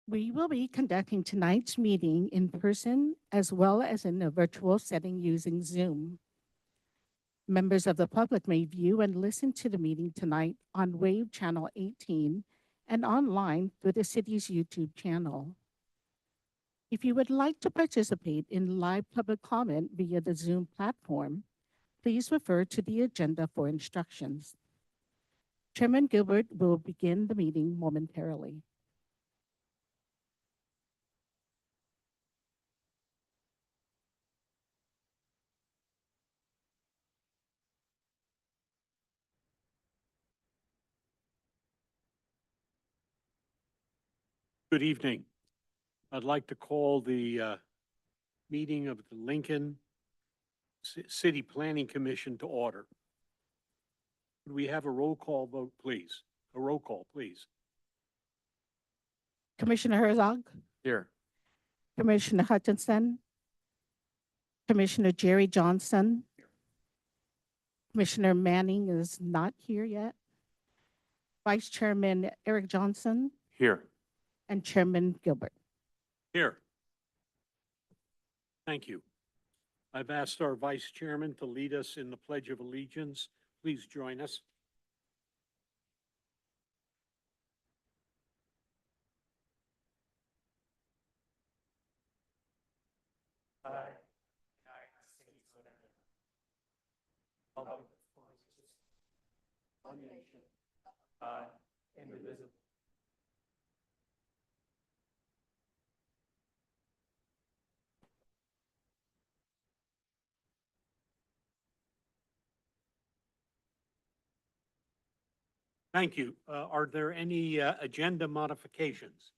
We will be conducting tonight's meeting in person as well as in a virtual setting using Zoom. Members of the public may view and listen to the meeting tonight on Wave Channel 18 and online through the city's YouTube channel. If you would like to participate in live public comment via the Zoom platform, please refer to the agenda for instructions. Chairman Gilbert will begin the meeting momentarily. Good evening. I'd like to call the meeting of the Lincoln City Planning Commission to order. Could we have a roll call vote, please? A roll call, please. Commissioner Herzog, Here. Commissioner Hutchinson, Commissioner Jerry Johnson. Commissioner Manning is not here yet. Vice Chairman Eric Johnson Here. and Chairman Gilbert. Here. Thank you. I've asked our Vice Chairman to lead us in the Pledge of Allegiance. Please join us. One nation, indivisible. Thank you. Are there any agenda modifications?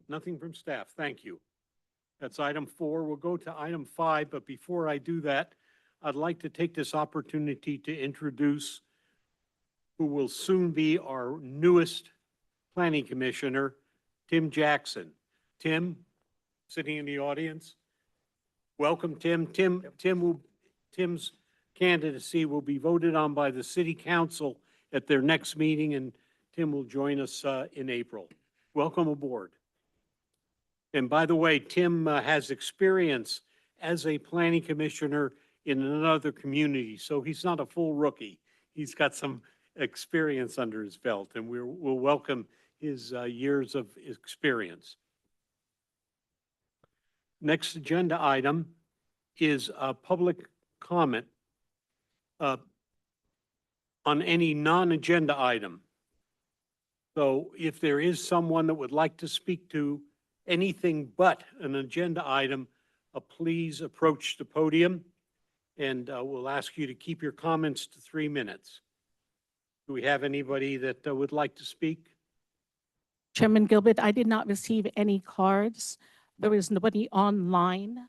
Nothing from staff. Thank you. That's item 4. We'll go to item 5, but before I do that, I'd like to take this opportunity to introduce who will soon be our newest planning commissioner, Tim Jackson. Tim, sitting in the audience. Welcome, Tim. Tim's candidacy will be voted on by the city council at their next meeting, and Tim will join us in April. Welcome aboard. And by the way, Tim has experience as a planning commissioner in another community, so he's not a full rookie. He's got some experience under his belt, and we'll welcome his years of experience. Next agenda item is a public comment on any non-agenda item. So if there is someone that would like to speak to anything but an agenda item, please approach the podium, and we'll ask you to keep your comments to 3 minutes. Do we have anybody that would like to speak? Chairman Gilbert, I did not receive any cards. There is nobody online.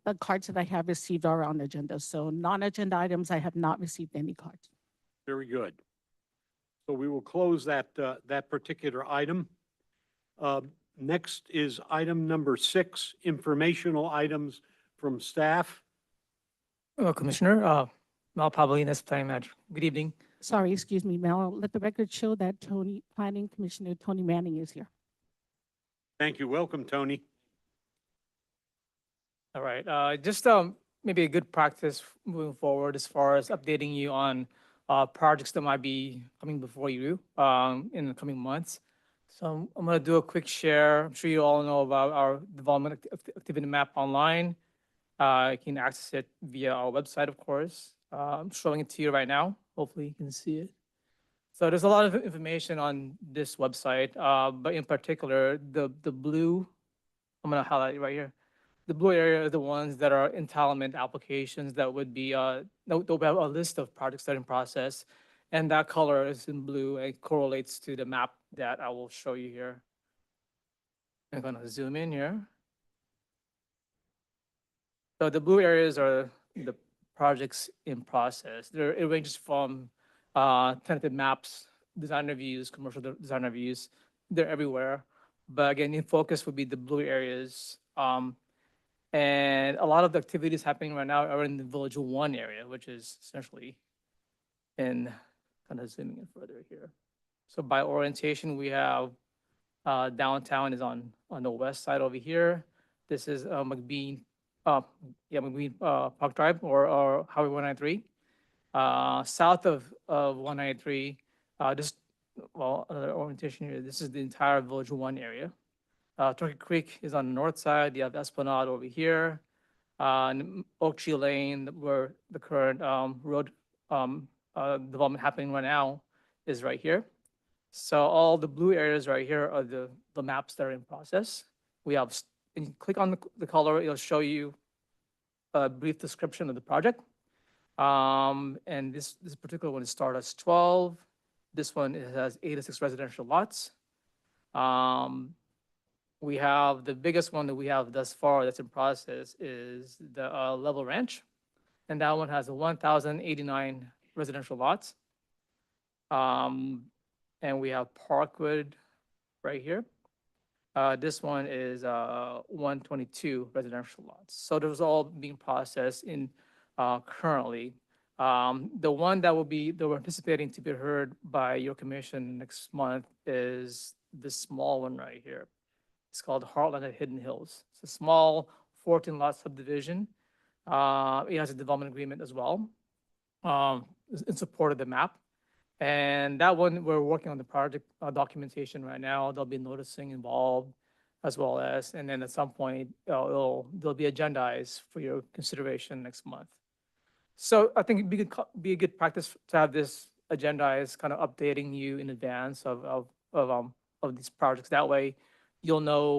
The cards that I have received are on the agenda. So non-agenda items, I have not received any cards. Very good. So we will close that particular item. Next is item number 6, informational items from staff. Hello, Commissioner. Mel Pavolinas, Planning Manager. Good evening. Sorry, excuse me, Mel. Let the record show that Planning Commissioner Tony Manning is here. Thank you. Welcome, Tony. All right. Just maybe a good practice moving forward as far as updating you on projects that might be coming before you in the coming months. So I'm going to do a quick share. I'm sure you all know about our development activity map online. You can access it via our website, of course. I'm showing it to you right now. Hopefully you can see it. So there's a lot of information on this website, but in particular, the blue, I'm going to highlight it right here. The blue area are the ones that are entitlement applications that would be, they'll have a list of projects that are in process. And that color is in blue and correlates to the map that I will show you here. I'm going to zoom in here. So the blue areas are the projects in process. It ranges from tentative maps, design reviews, commercial design reviews. They're everywhere. But again, in focus would be the blue areas. And a lot of the activities happening right now are in the Village 1 area, which is essentially in, kind of zooming in further here. So by orientation, we have downtown is on the west side over here. This is McBean, McBean Park Drive or Highway 193. South of 193, another orientation here. This is the entire Village 1 area. Turkey Creek is on the north side. You have Esplanade over here. And Oak Tree Lane, where the current road development happening right now, is right here. So all the blue areas right here are the maps that are in process. We have, and you click on the color, it'll show you a brief description of the project. And this particular one is started as 12. This one, it has 86 residential lots. We have the biggest one that we have thus far that's in process is the Level Ranch. And that one has 1,089 residential lots. And we have Parkwood right here. This one is 122 residential lots. So those are all being processed in currently. The one that we're anticipating to be heard by your commission next month is this small one right here. It's called Heartland at Hidden Hills. It's a small 14 lot subdivision. It has a development agreement as well in support of the map. And that one, we're working on the project documentation right now. There'll be noticing involved as well as, and then at some point, they'll be agendized for your consideration next month. So I think it'd be a good practice to have this agendized, kind of updating you in advance of these projects. That way, you'll know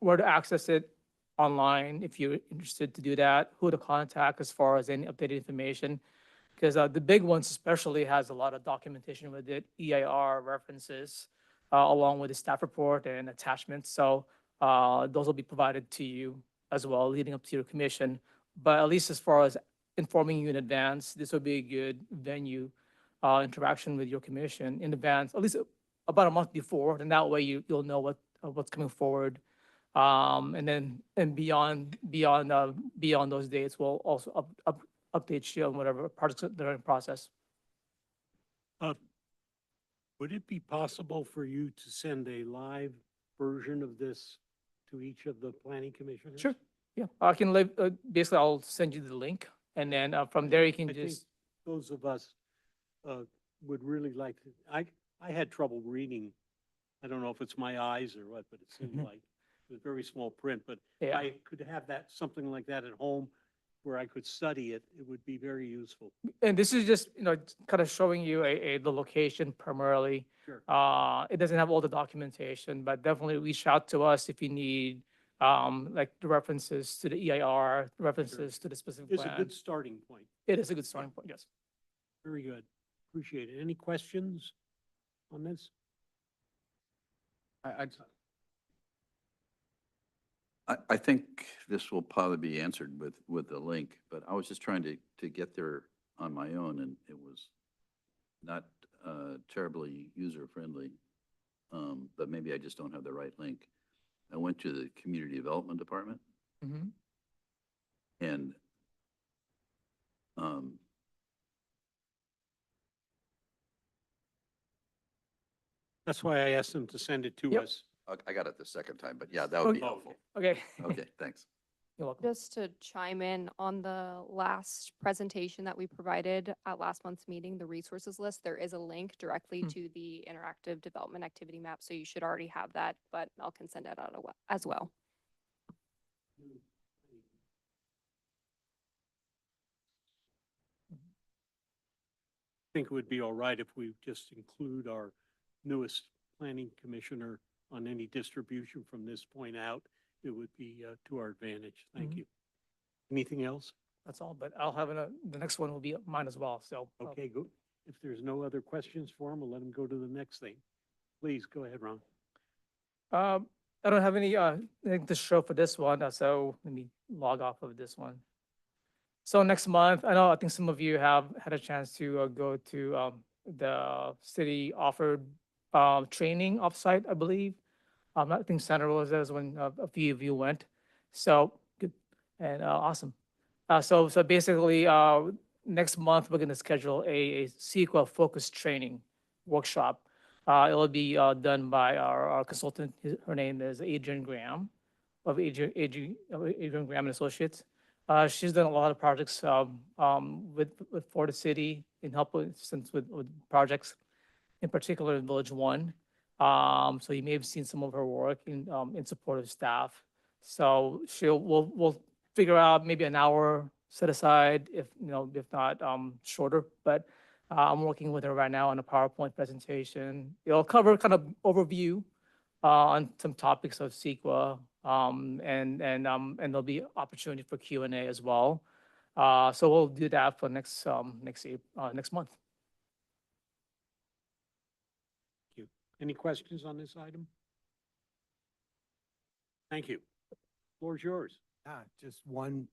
where to access it online if you're interested to do that, who to contact as far as any updated information. Because the big ones especially has a lot of documentation with it, EIR references, along with the staff report and attachments. So those will be provided to you as well, leading up to your commission. But at least as far as informing you in advance, this will be a good venue interaction with your commission in advance, at least about a month before. And that way you'll know what's coming forward. And then beyond those dates, we'll also update you on whatever projects that are in process. Would it be possible for you to send a live version of this to each of the planning commissioners? Sure. Yeah, I can basically I'll send you the link, and then from there you can I think just. those of us would really like to, I had trouble reading. I don't know if it's my eyes or what, but it seemed like it was very small print, but Yeah. I could have something like that at home where I could study it. It would be very useful. And this is just, kind of showing you the location primarily. Sure. It doesn't have all the documentation, but definitely reach out to us if you need, like the references to the EIR, references to the specific It's a plan. good starting point. It is a good starting point, yes. Very good. Appreciate it. Any questions on this? I think this will probably be answered with the link, but I was just trying to get there on my own, and it was not terribly user-friendly. But maybe I just don't have the right link. I went to the Community Development Department, Mhm. and That's why I asked them to send it to Yep. us. I got it the second time, but yeah, that would be Okay. helpful. Okay. Okay, thanks. You're welcome. Just to chime in on the last presentation that we provided at last month's meeting, the resources list, there is a link directly to the interactive development activity map. So you should already have that, but Mel can send that out as well. I think it would be all right if we just include our newest planning commissioner on any distribution from this point out. It would be to our advantage. Thank Mhm. you. Anything else? That's all, but I'll have the next one will be mine as well, so. Okay, good. If there's no other questions for him, we'll let him go to the next thing. Please, go ahead, Ron. I don't have anything to show for this one, so let me log off of this one. So next month, I think some of you have had a chance to go to the city offered training offsite, I believe. I think Santa Rosa is when a few of you went. So And awesome. So basically, next month, we're going to schedule a CEQA focused training workshop. It will be done by our consultant. Her name is Adrian Graham of Adrian Graham and Associates. She's done a lot of projects with Florida City in help with projects, in particular in Village One. So you may have seen some of her work in support of staff. So we'll figure out maybe an hour set aside, if not shorter. But I'm working with her right now on a PowerPoint presentation. It'll cover kind of overview on some topics of CEQA, and there'll be opportunity for Q&A as well. So we'll do that for next month. Any questions on this item? Thank you. Floor is yours. Just one,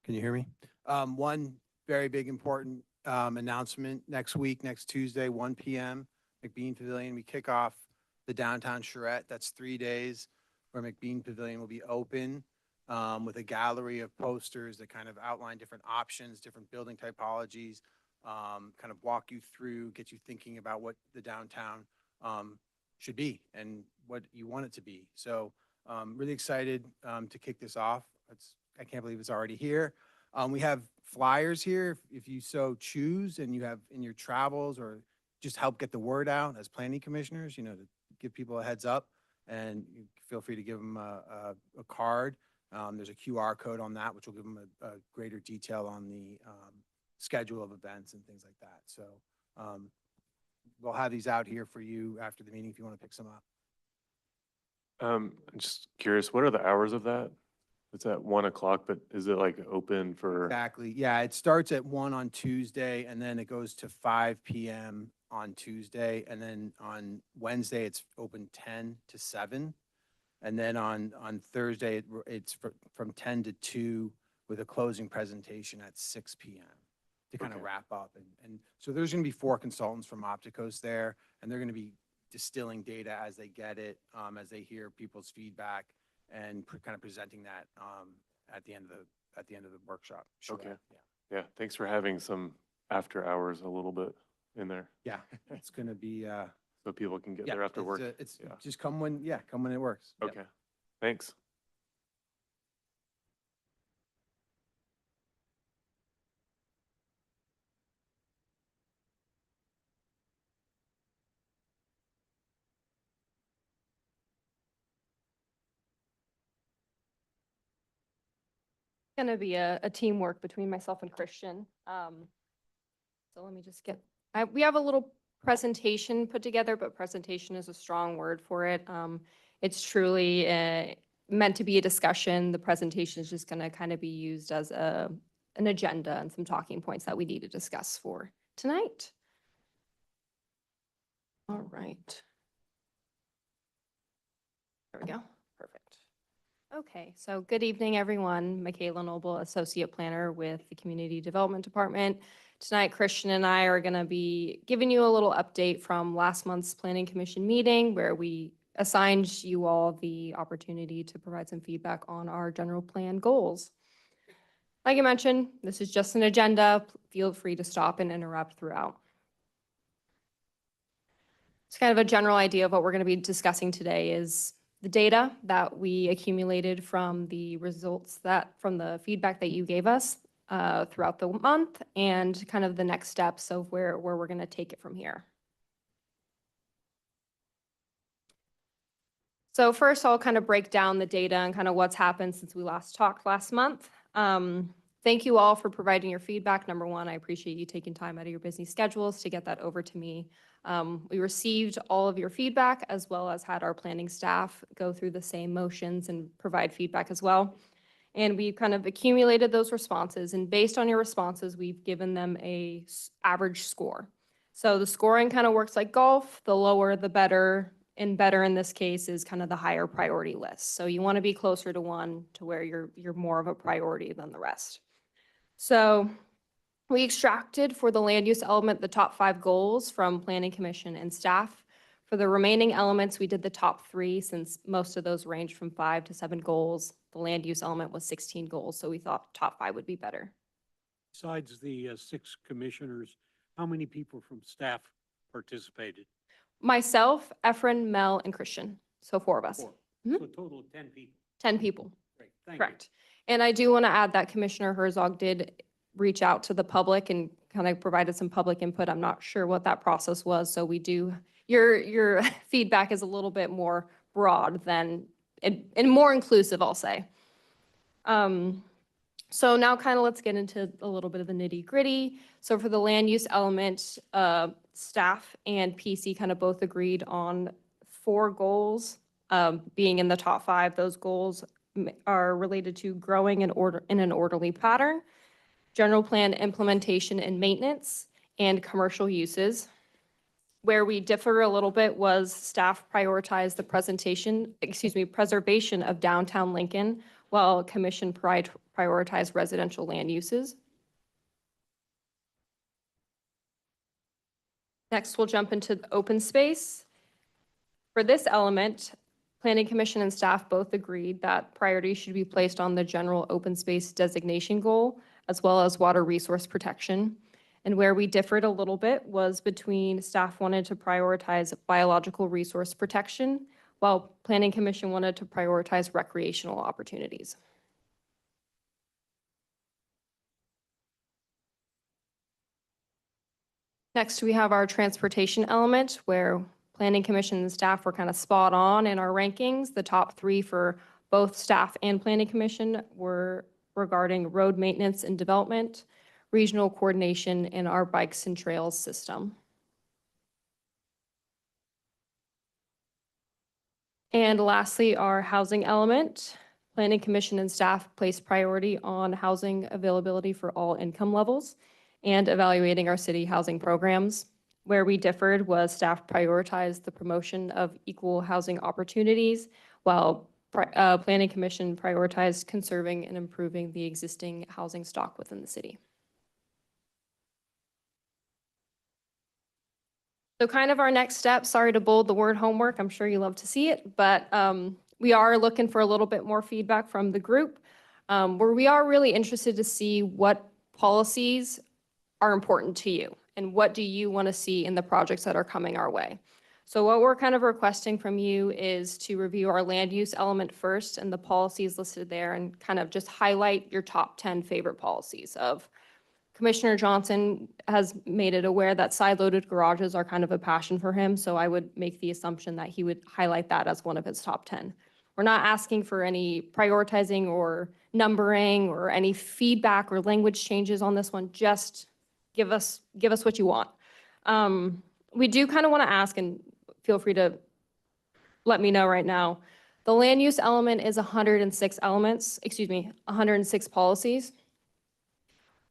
can you hear me? One very big important announcement next week, next Tuesday, 1 p.m., McBean Pavilion. We kick off the downtown charrette. That's 3 days where McBean Pavilion will be open with a gallery of posters that kind of outline different options, different building typologies, kind of walk you through, get you thinking about what the downtown should be and what you want it to be. So really excited to kick this off. I can't believe it's already here. We have flyers here if you so choose, and you have in your travels, or just help get the word out as planning commissioners, to give people a heads up, and you feel free to give them a card. There's a QR code on that, which will give them a greater detail on the schedule of events and things like that. So we'll have these out here for you after the meeting if you want to pick some up. I'm just curious, what are the hours of that? It's at 1 o'clock, but is it like open for? Exactly. Yeah, it starts at 1 on Tuesday, and then it goes to 5 p.m. on Tuesday, and then on Wednesday it's open 10 to 7, and then on Thursday it's from 10 to 2 with a closing presentation at 6 p.m. to kind of Okay. wrap up. And so there's going to be 4 consultants from Opticos there, and they're going to be distilling data as they get it, as they hear people's feedback, and kind of presenting that at the end of the workshop. Sure. Okay. Yeah, thanks for having some after hours a little bit in there, Yeah, it's going to be, so people can get yeah, there after work. it's Yeah. just come when it works. Yep. Okay, thanks. Going to be a teamwork between myself and Christian. So let me just we have a little presentation put together, but presentation is a strong word for it. It's truly meant to be a discussion. The presentation is just going to kind of be used as an agenda and some talking points that we need to discuss for tonight. All right. There we go. Perfect. Okay, so good evening, everyone. Michaela Noble, Associate Planner with the Community Development Department. Tonight, Christian and I are going to be giving you a little update from last month's Planning Commission meeting, where we assigned you all the opportunity to provide some feedback on our general plan goals. Like I mentioned, this is just an agenda. Feel free to stop and interrupt throughout. It's kind of a general idea of what we're going to be discussing today is the data that we accumulated from the from the feedback that you gave us throughout the month, and kind of the next steps of where we're going to take it from here. So first, I'll kind of break down the data and kind of what's happened since we last talked last month. Thank you all for providing your feedback. Number one, I appreciate you taking time out of your busy schedules to get that over to me. We received all of your feedback, as well as had our planning staff go through the same motions and provide feedback as well. And we kind of accumulated those responses, and based on your responses, we've given them a average score. So the scoring kind of works like golf. The lower, the better, and better in this case is kind of the higher priority list. So you want to be closer to one to where you're more of a priority than the rest. So we extracted for the land use element the top 5 goals from Planning Commission and staff For the remaining elements, we did the top three since most of those ranged from 5 to 7 goals. The land use element was 16 goals, so we thought top 5 would be better. Besides the 6 commissioners, how many people from staff participated? Myself, Efren, Mel, and Christian, so 4 of us. 4. Mhm. So a total of 10 people. 10 people. Great, thank you. Correct. And I do want to add that Commissioner Herzog did reach out to the public and kind of provided some public input. I'm not sure what that process was, so we do, your feedback is a little bit more broad than, and more inclusive, I'll say. So now kind of let's get into a little bit of the nitty gritty. So for the land use element, staff and PC kind of both agreed on 4 goals, being in the top 5. Those goals are related to growing in an orderly pattern, general plan implementation and maintenance, and commercial uses. Where we differ a little bit was staff prioritized the preservation of downtown Lincoln, while commission prioritized residential land uses. Next, we'll jump into the open space. For this element, Planning Commission and staff both agreed that priority should be placed on the general open space designation goal, as well as water resource protection. And where we differed a little bit was between staff wanted to prioritize biological resource protection, while Planning Commission wanted to prioritize recreational opportunities. Next, we have our transportation element, where Planning Commission and staff were kind of spot on in our rankings. The top 3 for both staff and Planning Commission were regarding road maintenance and development, regional coordination, and our bikes and trails system. And lastly, our housing element. Planning Commission and staff placed priority on housing availability for all income levels and evaluating our city housing programs. Where we differed was staff prioritized the promotion of equal housing opportunities, while Planning Commission prioritized conserving and improving the existing housing stock within the city. So kind of our next step, sorry to bold the word homework, I'm sure you love to see it, but we are looking for a little bit more feedback from the group, where we are really interested to see what policies are important to you and what do you want to see in the projects that are coming our way. So what we're kind of requesting from you is to review our land use element first and the policies listed there, and kind of just highlight your top 10 favorite policies. Of Commissioner Johnson has made it aware that side-loaded garages are kind of a passion for him, so I would make the assumption that he would highlight that as one of his top 10. We're not asking for any prioritizing or numbering or any feedback or language changes on this one. Just give us what you want. We do kind of want to ask, and feel free to let me know right now. The land use element is 106 policies.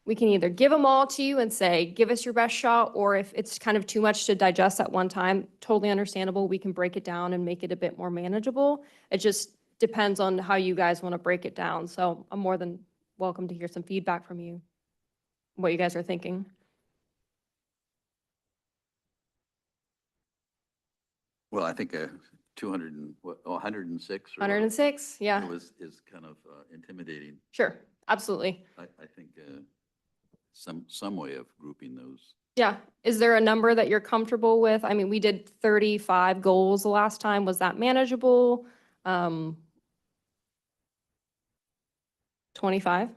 We can either give them all to you and say, give us your best shot, or if it's kind of too much to digest at one time, totally understandable. We can break it down and make it a bit more manageable. It just depends on how you guys want to break it down. So I'm more than welcome to hear some feedback from you, what you guys are thinking. Well, I think 106? or 106, yeah, is kind of intimidating. sure, absolutely. I think some way of grouping those. Yeah, is there a number that you're comfortable with? I mean, we did 35 goals the last time. Was that manageable? 25?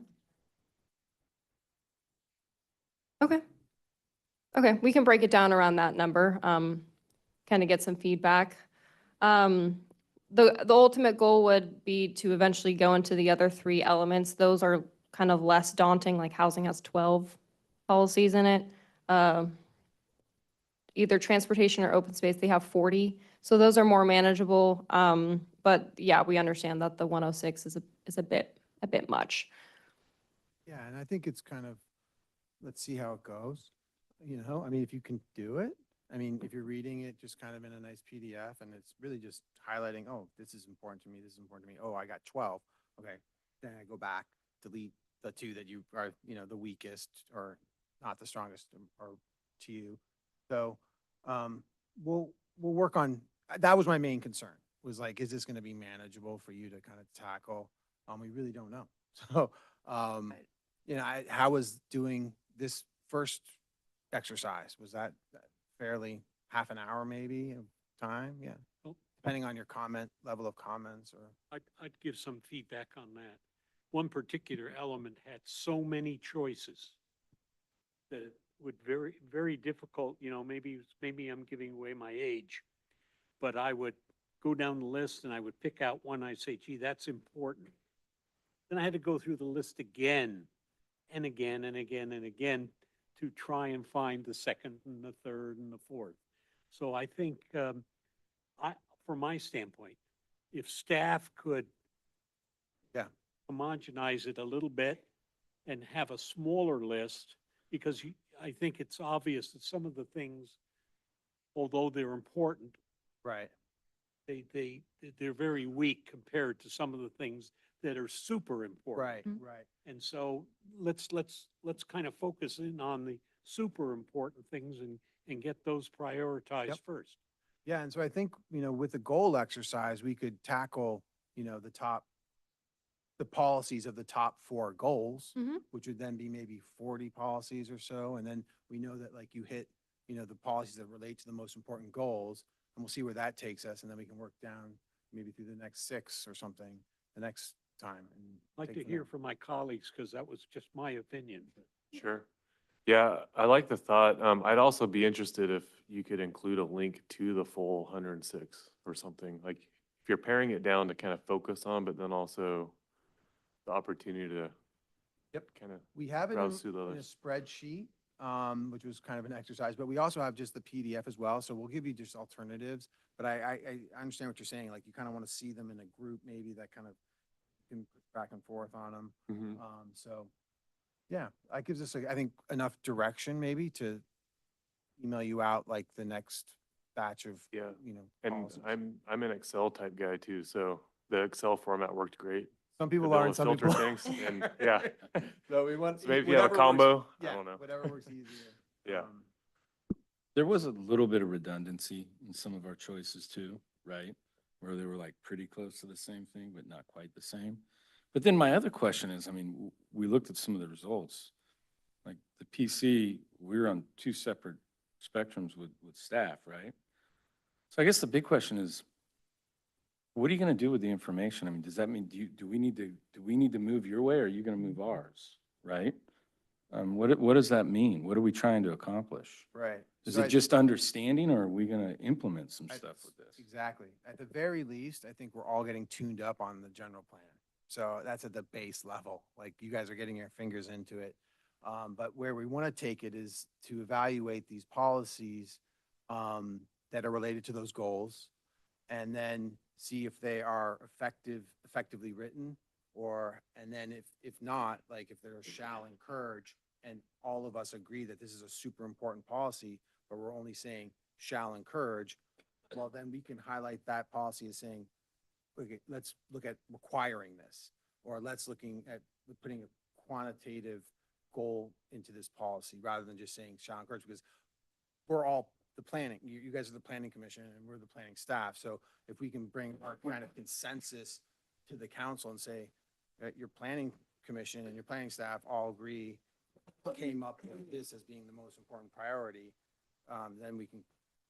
Okay. Okay, we can break it down around that number, kind of get some feedback. The ultimate goal would be to eventually go into the other 3 elements. Those are kind of less daunting, like housing has 12 policies in it. Either transportation or open space, they have 40. So those are more manageable. But yeah, we understand that the 106 is a bit much. Yeah, and I think it's kind of, let's see how it goes. I mean, if you can do it, I mean, if you're reading it just kind of in a nice PDF and it's really just highlighting, oh, this is important to me, this is important to me. Oh, I got 12. Okay, then I go back, delete the 2 that you are, the weakest or not the strongest or to you. So we'll we'll work on, that was my main concern, was like, is this gonna be manageable for you to kind of tackle? We really don't know. So, you know, how was doing this first exercise? Was that fairly half an hour maybe of time? Yeah. Well- Depending on your level of comments or. I'd give some feedback on that. One particular element had so many choices that it would very difficult, you know, maybe I'm giving away my age, but I would go down the list and I would pick out one, I'd say, gee, that's important. Then I had to go through the list again and again and again and again to try and find the second and the third and the fourth. So I think, from my standpoint, if staff could Yeah. homogenize it a little bit and have a smaller list, because I think it's obvious that some of the things, although they're important, Right. they're very weak compared to some of the things that are super important. Right, Mhm. right. And so let's kind of focus in on the super important things and get those prioritized Yep. first. Yeah, and so I think, you know, with the goal exercise, we could tackle, you know, the policies of the top 4 goals, Mhm. which would then be maybe 40 policies or so. And then we know that like you hit, you know, the policies that relate to the most important goals, and we'll see where that takes us. And then we can work down maybe through the next 6 or something, the next time. And I'd like take to from hear there. from my colleagues, because that was just my opinion. Sure. Yeah, I like the thought. I'd also be interested if you could include a link to the full 106 or something. Like if you're paring it down to kind of focus on, but then also the opportunity to Yep. kind of, We have it browse through the in a others. spreadsheet, which was kind of an exercise, but we also have just the PDF as well. So we'll give you just alternatives. But I understand what you're saying. Like you kind of want to see them in a group, maybe that kind of can push back and forth on them. Mhm. So, yeah, that gives us, I think, enough direction maybe to email you out like the next batch of, Yeah. you know, And policies. I'm an Excel type guy too, so the Excel format worked great. Some to people be are able and to some filter people. things, and yeah. So we want. So maybe if you have a combo, I Yeah, don't know. whatever works easier. Yeah. There was a little bit of redundancy in some of our choices too, right? Where they were like pretty close to the same thing, but not quite the same. But then my other question is, I mean, we looked at some of the results. Like the PC, we're on 2 separate spectrums with staff, right? So I guess the big question is, what are you gonna do with the information? I mean, does that mean, do we need to move your way or are you gonna move ours, right? What does that mean? What are we trying to accomplish? Right. Is So it just understanding or are we gonna implement some I- stuff with this? Exactly. At the very least, I think we're all getting tuned up on the general plan. So that's at the base level, like you guys are getting your fingers into it. But where we want to take it is to evaluate these policies that are related to those goals and then see if they are effectively written and then if not, like if they're shall encourage and all of us agree that this is a super important policy, but we're only saying shall encourage, well, then we can highlight that policy as saying, okay, let's look at requiring this, or let's looking at putting a quantitative goal into this policy rather than just saying shall encourage, because we're all the planning, you guys are the planning commission and we're the planning staff. So if we can bring our kind of consensus to the council and say, your planning commission and your planning staff all agree, came up with this as being the most important priority, then we can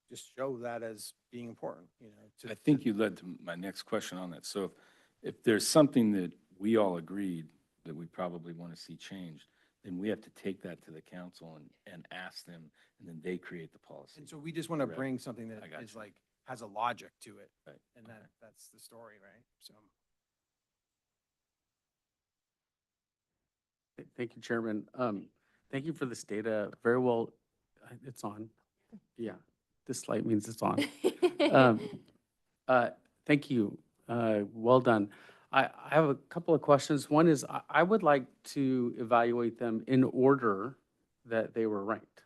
just show that as being important, you know. I think you led to my next question on that. So if there's something that we all agreed that we probably want to see changed, then we have to take that to the council and ask them, and then they create the policy. And so we just want to Correct. bring something that I got is you. like, has a logic to it. Right. And that's the story, right? So. Thank you, Chairman. Thank you for this data. Very well, it's on. Yeah, this light means it's on. Thank you. Well done. I have a couple of questions. One is, I would like to evaluate them in order that they were ranked.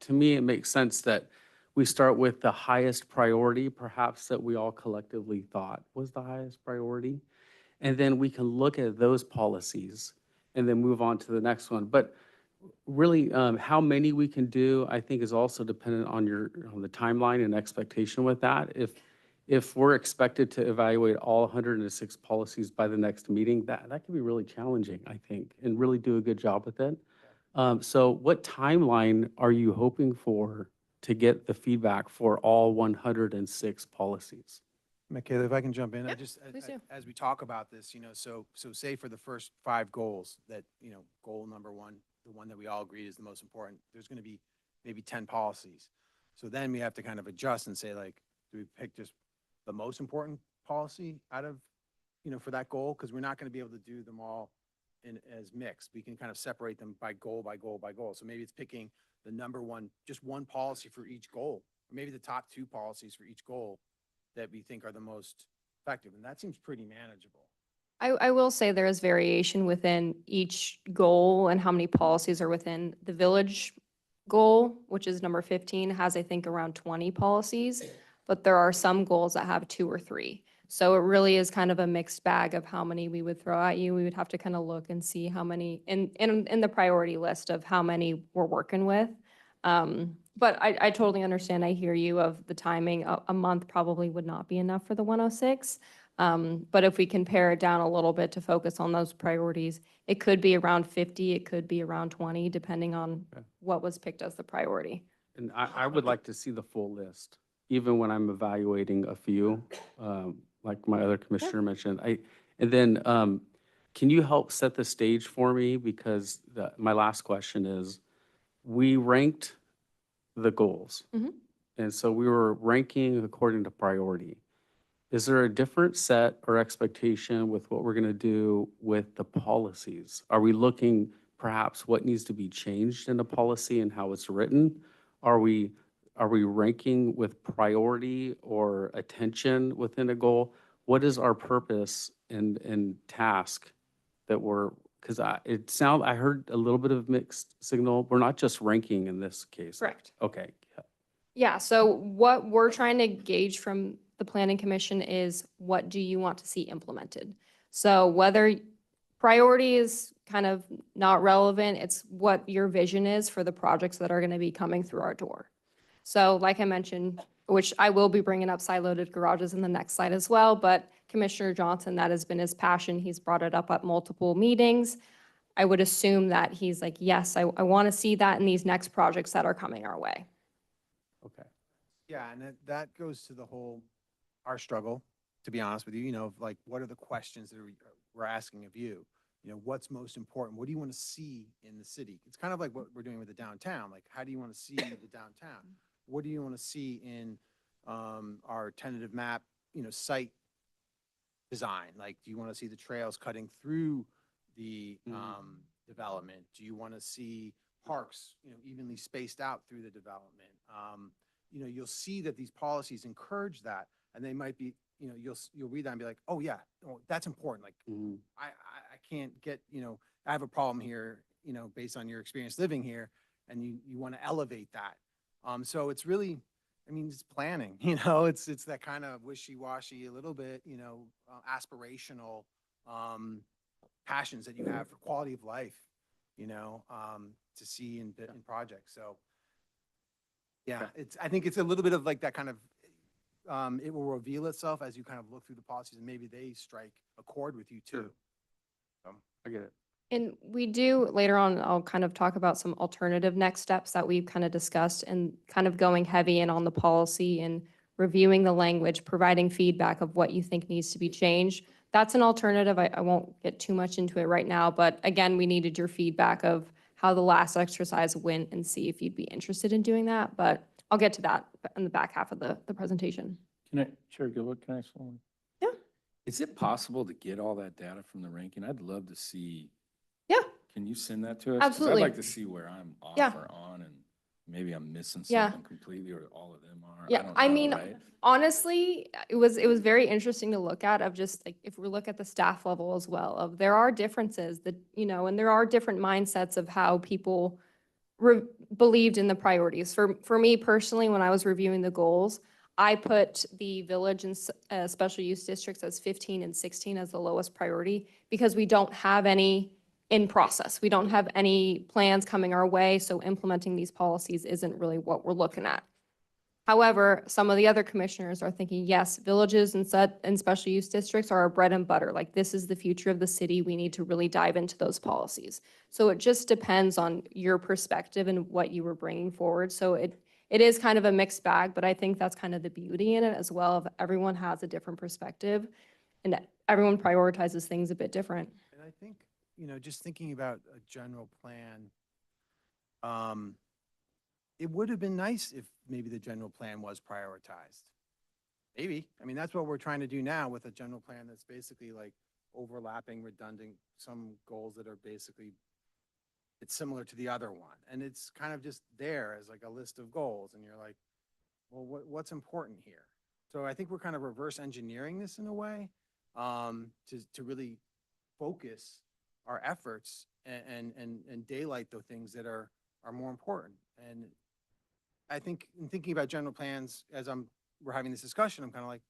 To me, it makes sense that we start with the highest priority, perhaps that we all collectively thought was the highest priority. And then we can look at those policies and then move on to the next one. But really, how many we can do, I think is also dependent on on the timeline and expectation with that. If we're expected to evaluate all 106 policies by the next meeting, that can be really challenging, I think, and really do a good job with it. So what timeline are you hoping for to get the feedback for all 106 policies? Michaela, if I can jump in, I Yeah, just, please do. as we talk about this, so say for the first 5 goals that, goal number 1, the one that we all agreed is the most important, there's going to be maybe 10 policies. So then we have to kind of adjust and say like, do we pick just the most important policy out of, for that goal? Because we're not going to be able to do them all as mixed. We can kind of separate them by goal, by goal, by goal. So maybe it's picking the number 1, just 1 policy for each goal, or maybe the top 2 policies for each goal that we think are the most effective. And that seems pretty manageable. I will say there is variation within each goal and how many policies are within. The village goal, which is number 15, has, I think, around 20 policies, but there are some goals that have 2 or 3. So it really is kind of a mixed bag of how many we would throw at you. We would have to kind of look and see how many in the priority list of how many we're working with. But I totally understand. I hear you of the timing. A month probably would not be enough for the 106. But if we can pare it down a little bit to focus on those priorities, it could be around 50, it could be around 20, depending on Okay. what was picked as the priority. And I would like to see the full list, even when I'm evaluating a few, like my other commissioner mentioned. And then, can you help set the stage for me? Because my last question is, we ranked the goals. Mhm. And so we were ranking according to priority. Is there a different set or expectation with what we're going to do with the policies? Are we looking perhaps what needs to be changed in a policy and how it's written? Are we ranking with priority or attention within a goal? What is our purpose and task that because I heard a little bit of mixed signal. We're not just ranking in this case. Correct. Okay. Yeah, so what we're trying to gauge from the planning commission is what do you want to see implemented? So whether priority is kind of not relevant, it's what your vision is for the projects that are going to be coming through our door. So like I mentioned, which I will be bringing up side-loaded garages in the next slide as well, but Commissioner Johnson, that has been his passion. He's brought it up at multiple meetings. I would assume that he's like, yes, I want to see that in these next projects that are coming our way. Okay. Yeah, and that goes to our struggle, to be honest with you, of like, what are the questions that we're asking of you? What's most important? What do you want to see in the city? It's kind of like what we're doing with the downtown. Like, how do you want to see the downtown? What do you want to see in our tentative map, site design? Like, do you want to see the trails cutting through the development? Do you want to see parks, evenly spaced out through the development? You'll see that these policies encourage that, and they might be, you'll read that and be like, oh yeah, that's important. Like, I can't get, I have a problem here, based on your experience living here, and you want to elevate that. So it's really, it's planning, it's that kind of wishy-washy, a little bit, aspirational passions that you have for quality of life, to see in projects. So yeah, I think it's a little bit of like that kind of, it will reveal itself as you kind of look through the policies, and maybe they strike a chord with you too. I get it. And we do, later on, I'll kind of talk about some alternative next steps that we've kind of discussed, and kind of going heavy in on the policy and reviewing the language, providing feedback of what you think needs to be changed. That's an alternative. I won't get too much into it right now, but again, we needed your feedback of how the last exercise went and see if you'd be interested in doing that. But I'll get to that in the back half of the presentation. Chair Gilbert, can I ask one? Yeah. Is it possible to get all that data from the ranking? I'd love to see. Yeah. Can you send that to us? 'Cause Absolutely. I'd like to see where I'm off Yeah. or on, and maybe I'm missing Yeah. something completely, or all of them are. Yeah, don't I know, mean, right? honestly, it was very interesting to look at, of just like, if we look at the staff level as well, of there are differences that, and there are different mindsets of how people believed in the priorities. For me personally, when I was reviewing the goals, I put the village and special use districts as 15 and 16 as the lowest priority, because we don't have any in process. We don't have any plans coming our way, so implementing these policies isn't really what we're looking at. However, some of the other commissioners are thinking, yes, villages and special use districts are our bread and butter. Like, this is the future of the city. We need to really dive into those policies. So it just depends on your perspective and what you were bringing forward. So it is kind of a mixed bag, but I think that's kind of the beauty in it as well, of everyone has a different perspective and everyone prioritizes things a bit different. And I think, just thinking about a general plan, it would have been nice if maybe the general plan was prioritized. Maybe. I mean, that's what we're trying to do now with a general plan that's basically like overlapping, redundant, some goals that are basically, it's similar to the other one. And it's kind of just there as like a list of goals. And you're like, well, what's important here? So I think we're kind of reverse engineering this in a way, to really focus our efforts and daylight the things that are more important. And I think in thinking about general plans, as we're having this discussion, I'm kind of like,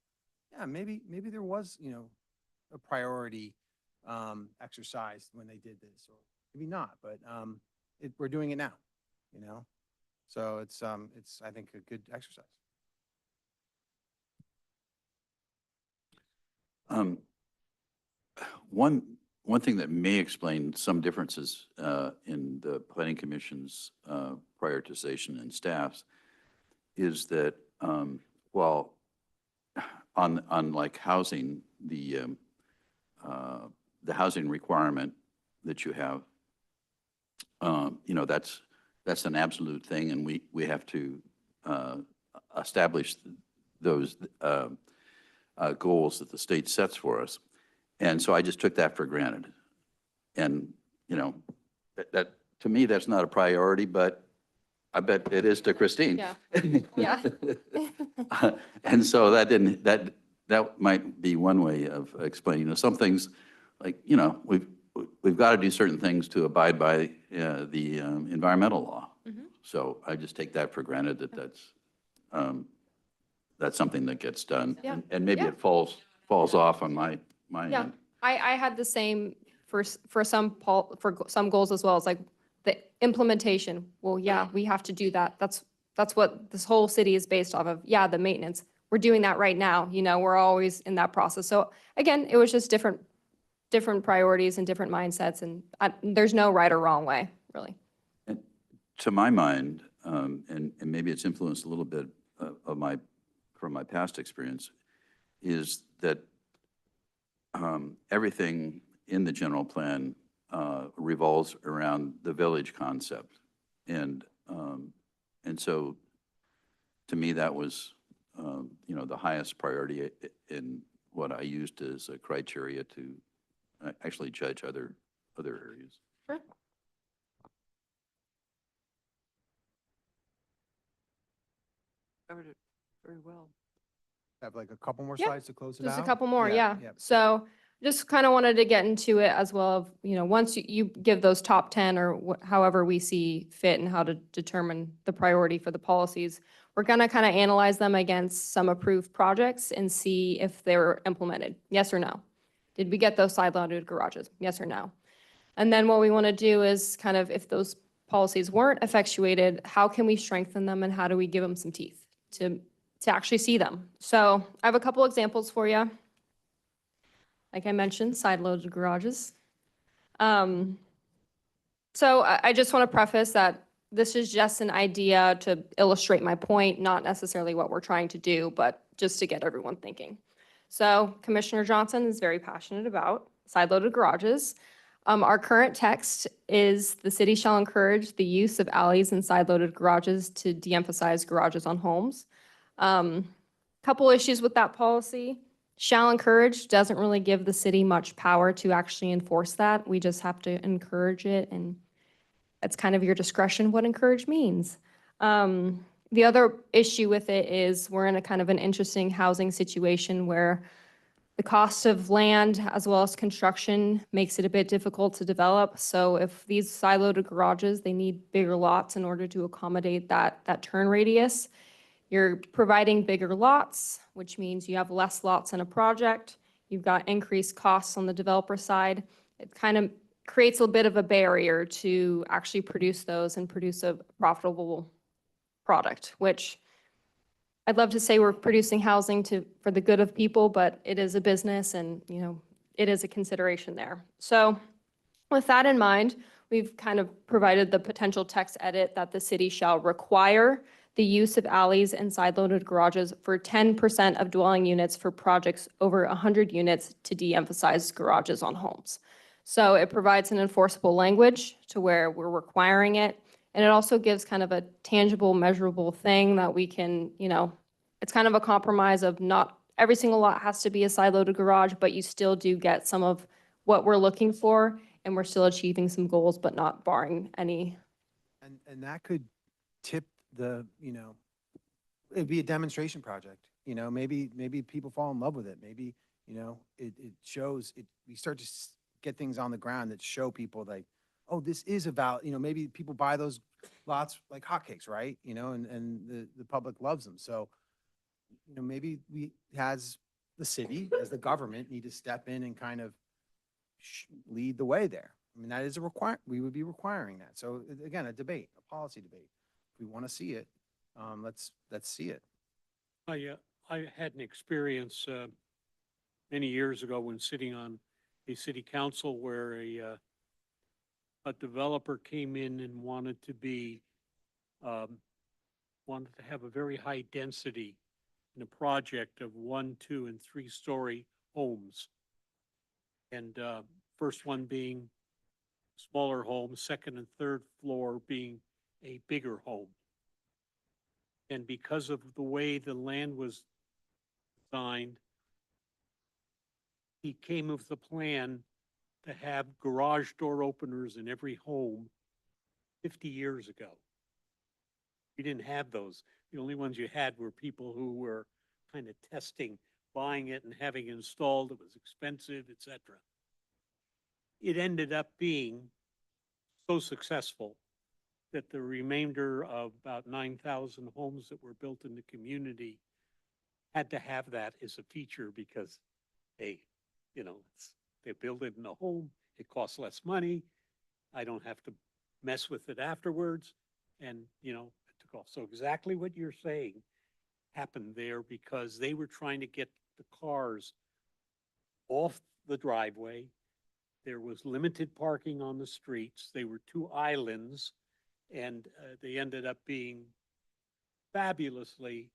yeah, maybe there was, a priority exercise when they did this, or maybe not, but we're doing it now, So it's I think a good exercise. One thing that may explain some differences in the planning commission's prioritization and staffs is that while on like housing, the housing requirement that you have, that's an absolute thing, and we have to establish those goals that the state sets for us. And so I just took that for granted. And, that to me, that's not a priority, but I bet it is to Christine. Yeah. Yeah. And so that might be one way of explaining, some things like, we've got to do certain things to abide by the environmental law. Mhm. So I just take that for granted that's something that gets done. Yeah. And maybe Yeah. it falls off on my Yeah, end. I had the same for some some goals as well. It's like the implementation. Well, yeah, we have to do that. That's what this whole city is based off of. Yeah, the maintenance. We're doing that right now. We're always in that process. So again, it was just different priorities and different mindsets, and there's no right or wrong way, really. And to my mind, and maybe it's influenced a little bit from my past experience, is that everything in the general plan revolves around the village concept. And so to me, that was, the highest priority in what I used as a criteria to actually judge other areas. Sure. Covered it very well. Have like a couple more Yeah, slides to close it out? Just a couple more, yeah. Yeah. So just kind of wanted to get into it as well of, once you give those top 10 or however we see fit and how to determine the priority for the policies, we're going to kind of analyze them against some approved projects and see if they were implemented, yes or no. Did we get those side-loaded garages, yes or no? And then what we want to do is kind of, if those policies weren't effectuated, how can we strengthen them and how do we give them some teeth to actually see them? So I have a couple examples for you. Like I mentioned, side-loaded garages. So I just want to preface that this is just an idea to illustrate my point, not necessarily what we're trying to do, but just to get everyone thinking. So Commissioner Johnson is very passionate about side-loaded garages. Our current text is the city shall encourage the use of alleys and side-loaded garages to de-emphasize garages on homes. Couple issues with that policy. Shall encourage doesn't really give the city much power to actually enforce that. We just have to encourage it, and it's kind of your discretion what encourage means. The other issue with it is we're in a kind of an interesting housing situation where the cost of land as well as construction makes it a bit difficult to develop. So if these side-loaded garages, they need bigger lots in order to accommodate that turn radius. You're providing bigger lots, which means you have less lots in a project. You've got increased costs on the developer side. It kind of creates a bit of a barrier to actually produce those and produce a profitable product, which I'd love to say we're producing housing for the good of people, but it is a business and, you know, it is a consideration there. So with that in mind, we've kind of provided the potential text edit that the city shall require the use of alleys and side-loaded garages for 10% of dwelling units for projects over 100 units to de-emphasize garages on homes. So it provides an enforceable language to where we're requiring it. And it also gives kind of a tangible, measurable thing that we can, you know, it's kind of a compromise of not every single lot has to be a side-loaded garage, but you still do get some of what we're looking for, and we're still achieving some goals, but not barring any. And that could tip the, you know, it'd be a demonstration project, you know, maybe people fall in love with it. Maybe, you know, it shows, we start to get things on the ground that show people like, oh, this is about, you know, maybe people buy those lots like hotcakes, right? You know, and the public loves them. So, you know, maybe the city, as the government, need to step in and kind of lead the way there. I mean, that is we would be requiring that. So again, a debate, a policy debate. If we want to see it, let's see it. I had an experience many years ago when sitting on a city council where a developer came in and wanted to have a very high density in a project of 1, 2, and 3-story homes. And first one being smaller home, second and third floor being a bigger home. And because of the way the land was designed, he came with the plan to have garage door openers in every home 50 years ago. We didn't have those. The only ones you had were people who were kind of testing, buying it and having it installed. It was expensive, etc. It ended up being so successful that the remainder of about 9,000 homes that were built in the community had to have that as a feature because, hey, you know, they build it in a home, it costs less money, I don't have to mess with it afterwards, and, you know, it took off. So exactly what you're saying happened there because they were trying to get the cars off the driveway. There was limited parking on the streets. They were 2 islands, and they ended up being fabulously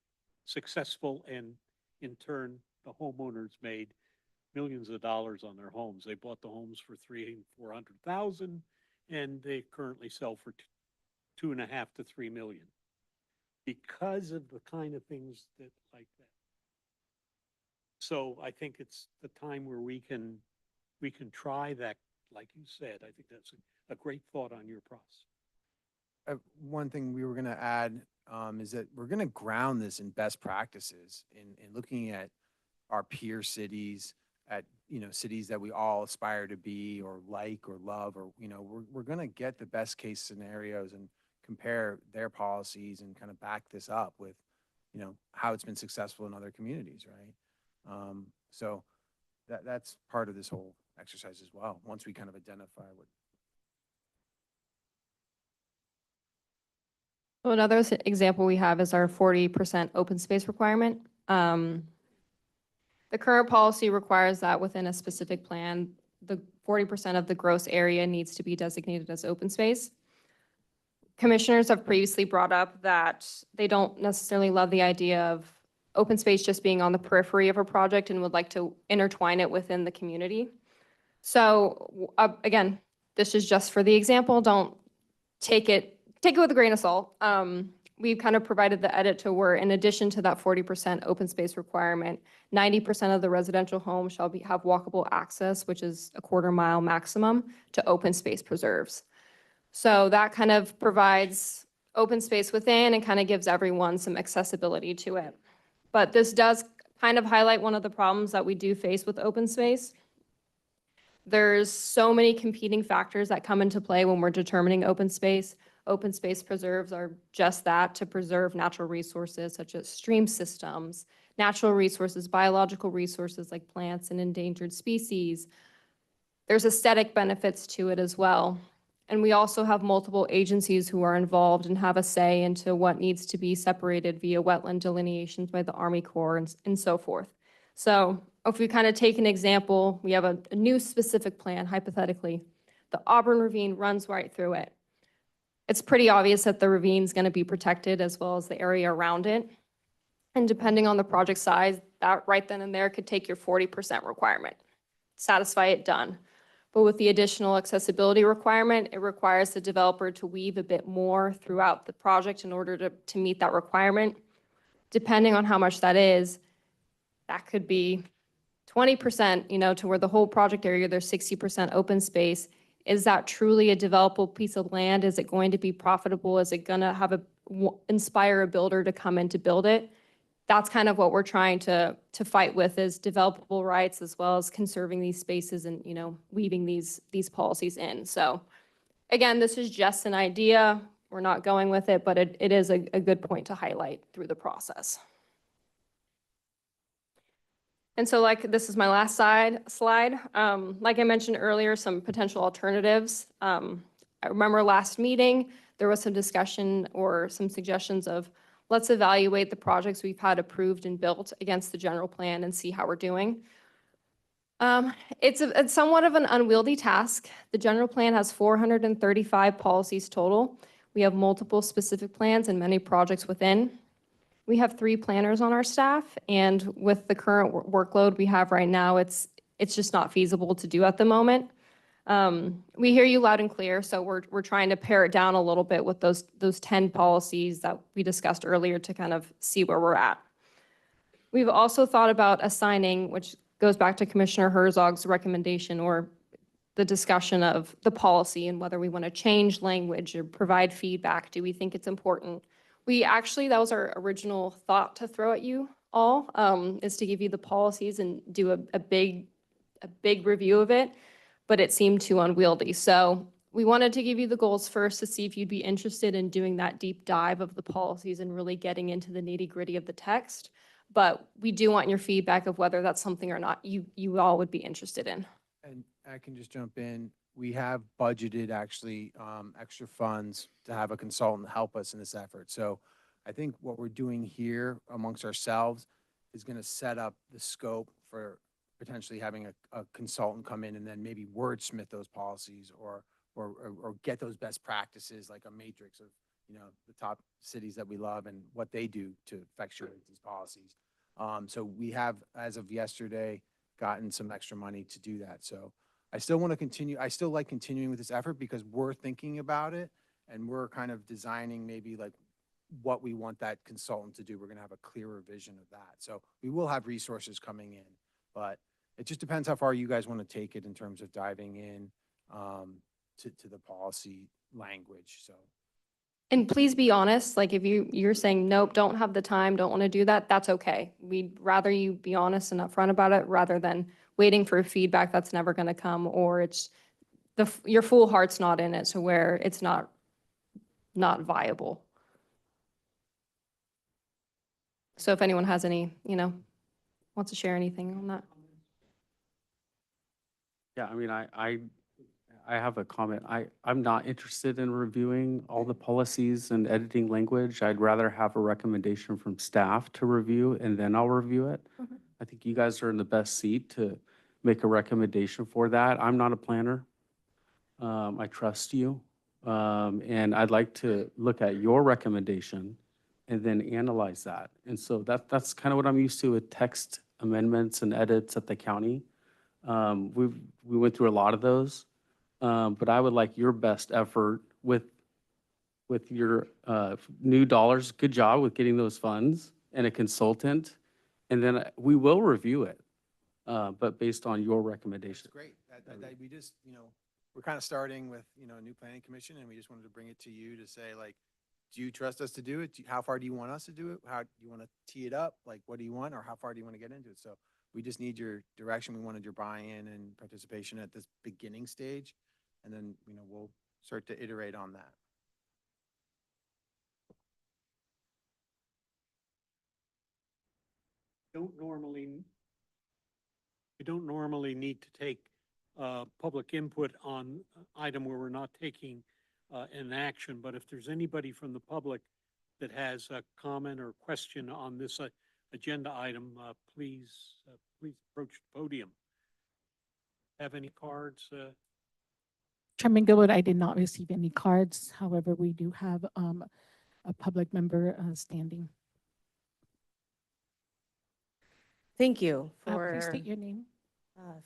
successful. And in turn, the homeowners made millions of dollars on their homes. They bought the homes for $300,000 and $400,000, and they currently sell for $2.5 to $3 million because of the kind of things that like that. So I think it's the time where we can try that, like you said. I think that's a great thought on your process. One thing we were going to add is that we're going to ground this in best practices in looking at our peer cities, at, you know, cities that we all aspire to be or like or love, or, you know, we're going to get the best case scenarios and compare their policies and kind of back this up with, you know, how it's been successful in other communities, right? So that's part of this whole exercise as well, once we kind of identify what. So another example we have is our 40% open space requirement. The current policy requires that within a specific plan, the 40% of the gross area needs to be designated as open space. Commissioners have previously brought up that they don't necessarily love the idea of open space just being on the periphery of a project and would like to intertwine it within the community. So again, this is just for the example. Don't take it with a grain of salt. We've kind of provided the edit to where, in addition to that 40% open space requirement, 90% of the residential homes shall have walkable access, which is a 1/4 mile maximum, to open space preserves. So that kind of provides open space within and kind of gives everyone some accessibility to it. But this does kind of highlight one of the problems that we do face with open space. There's so many competing factors that come into play when we're determining open space. Open space preserves are just that, to preserve natural resources such as stream systems, natural resources, biological resources like plants and endangered species, There's aesthetic benefits to it as well. And we also have multiple agencies who are involved and have a say into what needs to be separated via wetland delineations by the Army Corps and so forth. So if we kind of take an example, we have a new specific plan, hypothetically. The Auburn Ravine runs right through it. It's pretty obvious that the ravine's going to be protected as well as the area around it. And depending on the project size, that right then and there could take your 40% requirement. Satisfy it, done. But with the additional accessibility requirement, it requires the developer to weave a bit more throughout the project in order to meet that requirement. Depending on how much that is, that could be 20%, to where the whole project area, there's 60% open space. Is that truly a developable piece of land? Is it going to be profitable? Is it going to inspire a builder to come in to build it? That's kind of what we're trying to fight with, is developable rights as well as conserving these spaces and, weaving these policies in. So again, this is just an idea. We're not going with it, but it is a good point to highlight through the process. And so this is my last slide. Like I mentioned earlier, some potential alternatives. I remember last meeting, there was some discussion or some suggestions of, let's evaluate the projects we've had approved and built against the general plan and see how we're doing. It's somewhat of an unwieldy task. The general plan has 435 policies total. We have multiple specific plans and many projects within. We have 3 planners on our staff, and with the current workload we have right now, it's just not feasible to do at the moment. We hear you loud and clear, so we're trying to pare it down a little bit with those 10 policies that we discussed earlier to kind of see where we're at. We've also thought about assigning, which goes back to Commissioner Herzog's recommendation or the discussion of the policy and whether we want to change language or provide feedback. Do we think it's important? That was our original thought to throw at you all, is to give you the policies and do a big review of it, but it seemed too unwieldy. So we wanted to give you the goals first to see if you'd be interested in doing that deep dive of the policies and really getting into the nitty-gritty of the text. But we do want your feedback of whether that's something or not you all would be interested in. And I can just jump in. We have budgeted actually extra funds to have a consultant help us in this effort. So I think what we're doing here amongst ourselves is going to set up the scope for potentially having a consultant come in and then maybe wordsmith those policies or get those best practices, like a matrix of, the top cities that we love and what they do to effectuate these policies. So we have, as of yesterday, gotten some extra money to do that. So I still want to continue. I still like continuing with this effort because we're thinking about it and we're kind of designing maybe like what we want that consultant to do. We're going to have a clearer vision of that. So we will have resources coming in, but it just depends how far you guys want to take it in terms of diving in to the policy language. So. And please be honest, like if you're saying, nope, don't have the time, don't want to do that, that's okay. We'd rather you be honest and upfront about it rather than waiting for feedback that's never going to come, or it's your full heart's not in it, so where it's not viable. So if anyone has any, wants to share anything on that. Yeah, I mean, I have a comment. I'm not interested in reviewing all the policies and editing language. I'd rather have a recommendation from staff to review and then I'll review it. Mhm. I think you guys are in the best seat to make a recommendation for that. I'm not a planner. I trust you. And I'd like to look at your recommendation and then analyze that. And so that's kind of what I'm used to with text amendments and edits at the county. We went through a lot of those. But I would like your best effort with your new dollars. Good job with getting those funds and a consultant. And then we will review it, but based on your That's recommendation. great. That we just, we're kind of starting with, a new planning commission, and we just wanted to bring it to you to say, like, do you trust us to do it? How far do you want us to do it? How do you want to tee it up? Like, what do you want, or how far do you want to get into it? So we just need your direction. We wanted your buy-in and participation at this beginning stage, and then, we'll start to iterate on that. You don't normally need to take public input on item where we're not taking an action, but if there's anybody from the public that has a comment or question on this agenda item, please approach the podium. Have any cards? Chairman Goodwood, I did not receive any cards. However, we do have a public member standing. Thank you Please state your name.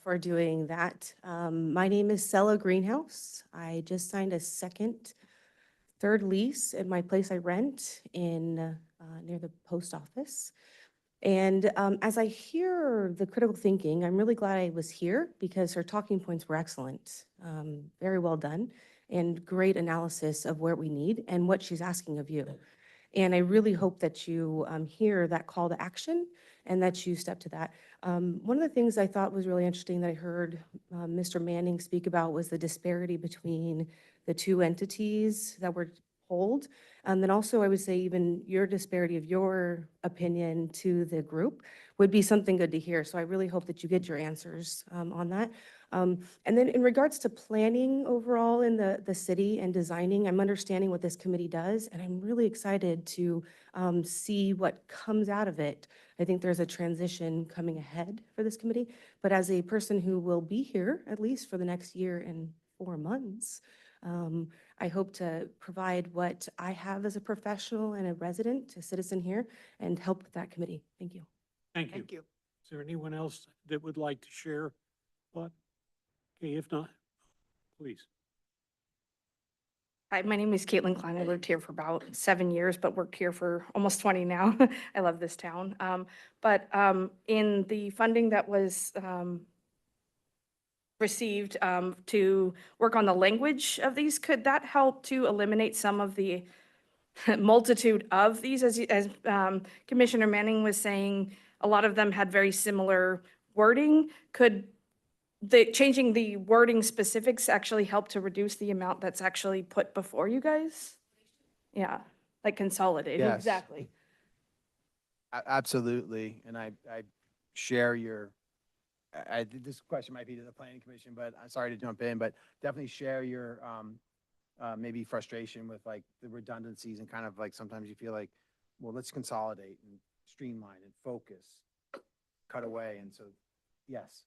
for doing that. My name is Sella Greenhouse. I just signed a third lease at my place I rent in near the post office. And as I hear the critical thinking, I'm really glad I was here because her talking points were excellent. Very well done and great analysis of where we need and what she's asking of you. And I really hope that you hear that call to action and that you step to that. One of the things I thought was really interesting that I heard Mr. Manning speak about was the disparity between the two entities that were polled. And then also I would say even your disparity of your opinion to the group would be something good to hear. So I really hope that you get your answers on that. And then in regards to planning overall in the city and designing, I'm understanding what this committee does, and I'm really excited to see what comes out of it. I think there's a transition coming ahead for this committee, but as a person who will be here at least for the next year and 4 months, I hope to provide what I have as a professional and a resident, a citizen here, and help with that committee. Thank you. Thank you. Is there anyone else that would like to share? What? Okay, if not, please. Hi, my name is Caitlin Klein. I lived here for about 7 years, but worked here for almost 20 now. I love this town. But in the funding that was received to work on the language of these, could that help to eliminate some of the multitude of these? As Commissioner Manning was saying, a lot of them had very similar wording. Could changing the wording specifics actually help to reduce the amount that's actually put before you guys? Yeah, like consolidate, Yes. exactly. Absolutely, and I share your, this question might be to the planning commission, but I'm sorry to jump in, but definitely share your maybe frustration with like the redundancies and kind of like sometimes you feel like, well, let's consolidate and streamline and focus, cut away, and so, yes.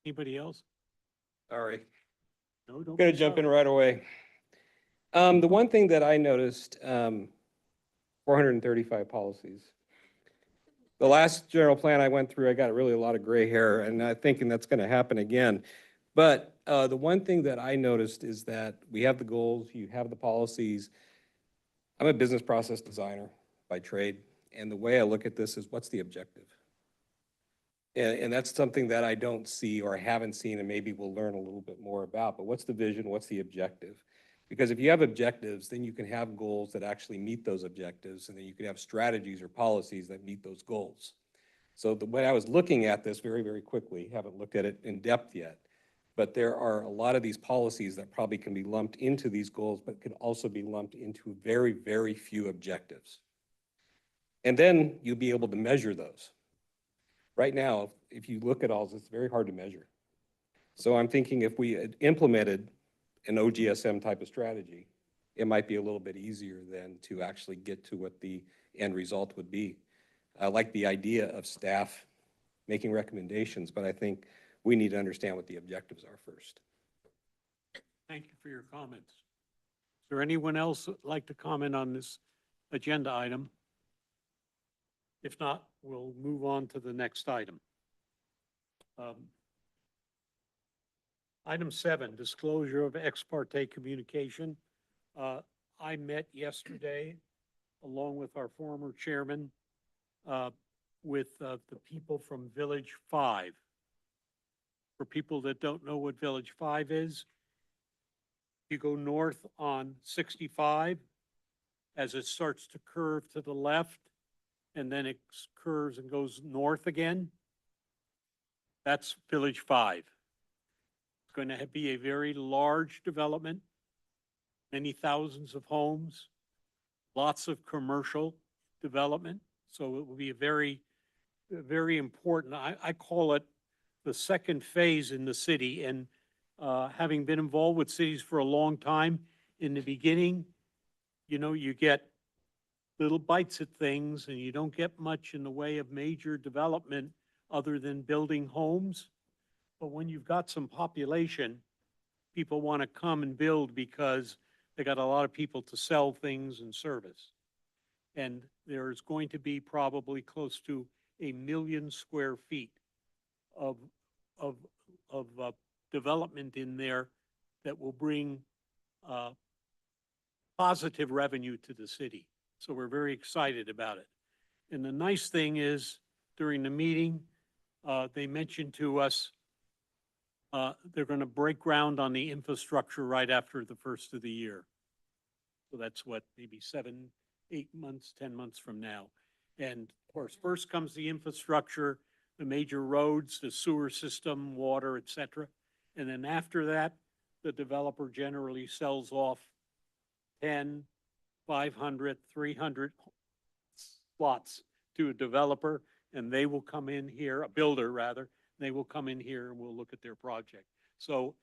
Anybody else? Sorry, No, don't. gonna be jump in sorry. right away. The one thing that I noticed, 435 policies. The last general plan I went through, I got really a lot of gray hair, and I'm thinking that's gonna happen again. But the one thing that I noticed is that we have the goals, you have the policies. I'm a business process designer by trade, and the way I look at this is what's the objective? And that's something that I don't see or haven't seen, and maybe we'll learn a little bit more about, but what's the vision, what's the objective? Because if you have objectives, then you can have goals that actually meet those objectives, and then you can have strategies or policies that meet those goals. So the way I was looking at this very, very quickly, haven't looked at it in depth yet, but there are a lot of these policies that probably can be lumped into these goals, but can also be lumped into very, very few objectives. And then you'll be able to measure those. Right now, if you look at all this, it's very hard to measure. So I'm thinking if we had implemented an OGSM type of strategy, it might be a little bit easier than to actually get to what the end result would be. I like the idea of staff making recommendations, but I think we need to understand what the objectives are first. Thank you for your comments. Is there anyone else that'd like to comment on this agenda item? If not, we'll move on to the next item. Item 7, disclosure of ex parte communication. I met yesterday along with our former chairman with the people from Village 5. For people that don't know what Village 5 is, you go north on 65 as it starts to curve to the left, and then it curves and goes north again. That's Village 5. It's going to be a very large development, many thousands of homes, lots of commercial development. So it will be a very, very important, I call it the second phase in the city. And having been involved with cities for a long time, in the beginning, you know, you get little bites at things and you don't get much in the way of major development other than building homes. But when you've got some population, people want to come and build because they got a lot of people to sell things and service. And there's going to be probably close to 1 million square feet of development in there that will bring positive revenue to the city. So we're very excited about it. And the nice thing is, during the meeting, they mentioned to us they're going to break ground on the infrastructure right after the first of the year. So that's what, maybe 7, 8 months, 10 months from now. And of course, first comes the infrastructure, the major roads, the sewer system, water, et cetera. And then after that, the developer generally sells off 10, 500, 300 slots to a developer, and they will come in here, a builder rather, they will come in here and we'll look at their project. So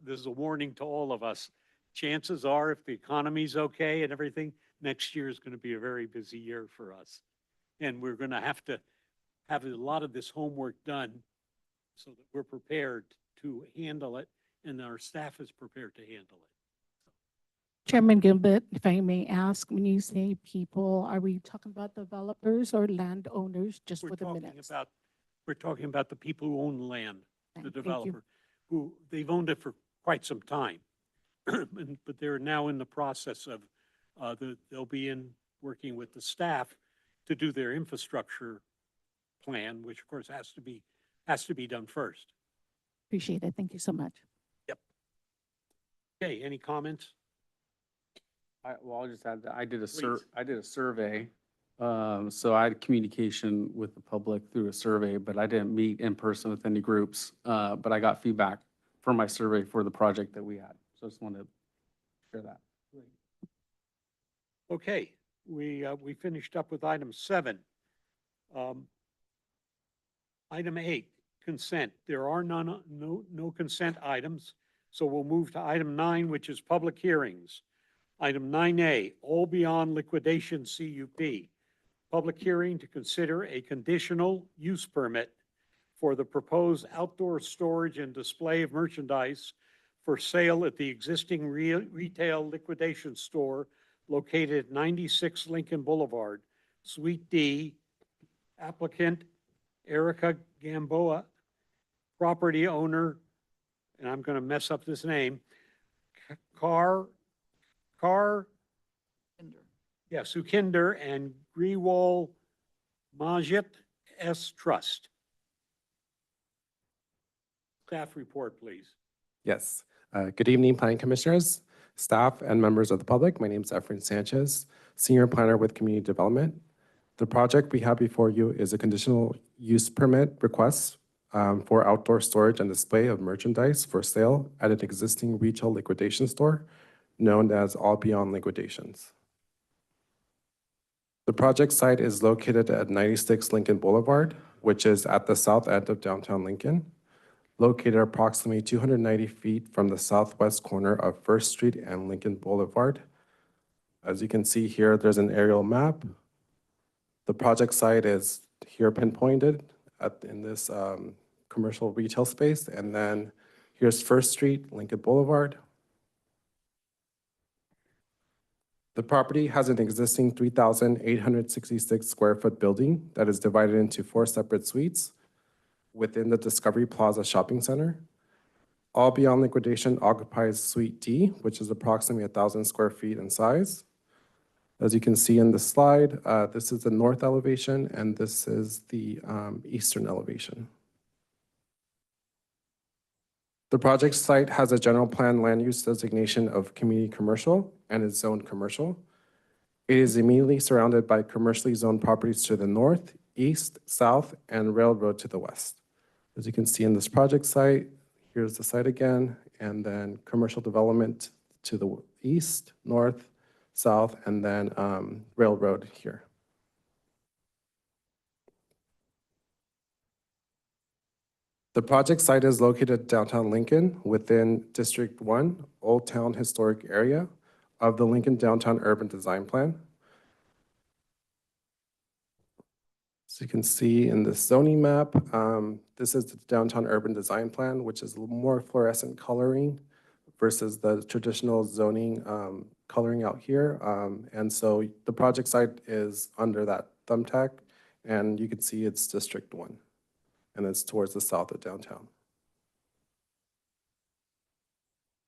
this is a warning to all of us. Chances are, if the economy's okay and everything, next year is going to be a very busy year for us. And we're going to have a lot of this homework done so that we're prepared to handle it and our staff is prepared to handle it. Chairman Gilbert, if I may ask, when you say people, are we talking about developers or landowners, just for the minutes? We're talking about the people who own the land, the Thank you. developer, who they've owned it for quite some time. But they're now in the process of, they'll be working with the staff to do their infrastructure plan, which of course has to be done first. Appreciate it. Thank you so much. Okay, any comments? Well, I'll just add that I did a Please. survey. So I had communication with the public through a survey, but I didn't meet in person with any groups. But I got feedback from my survey for the project that we had. So I just wanted to share that. Okay, we finished up with item 7. Item 8, consent. There are no consent items, so we'll move to item 9, which is public hearings. Item 9A, all beyond liquidation CUP. Public hearing to consider a conditional use permit for the proposed outdoor storage and display of merchandise for sale at the existing retail liquidation store located at 96 Lincoln Boulevard, Suite D. Applicant Erica Gamboa, property owner, and I'm going to mess up this name, Sukinder and Grewal Majid S. Trust. Staff report, please. Yes. Good evening, planning commissioners, staff, and members of the public. My name is Efrain Sanchez, senior planner with community development. The project we have before you is a conditional use permit request for outdoor storage and display of merchandise for sale at an existing retail liquidation store known as All Beyond Liquidations. The project site is located at 96 Lincoln Boulevard, which is at the south end of downtown Lincoln, located approximately 290 feet from the southwest corner of First Street and Lincoln Boulevard. As you can see here, there's an aerial map. The project site is here pinpointed in this commercial retail space. And then here's First Street, Lincoln Boulevard. The property has an existing 3,866 square foot building that is divided into 4 separate suites within the Discovery Plaza Shopping Center. All Beyond Liquidation occupies Suite D, which is approximately 1,000 square feet in size. As you can see in the slide, this is the north elevation and this is the eastern elevation. The project site has a general plan land use designation of community commercial and is zoned commercial. It is immediately surrounded by commercially zoned properties to the north, east, south, and railroad to the west. As you can see in this project site, here's the site again, and then commercial development to the east, north, south, and then railroad here. The project site is located downtown Lincoln within District 1, Old Town Historic Area of the Lincoln Downtown Urban Design Plan. So you can see in the zoning map, this is the Downtown Urban Design Plan, which is more fluorescent coloring versus the traditional zoning coloring out here. And so the project site is under that thumbtack, and you can see it's District 1, and it's towards the south of downtown.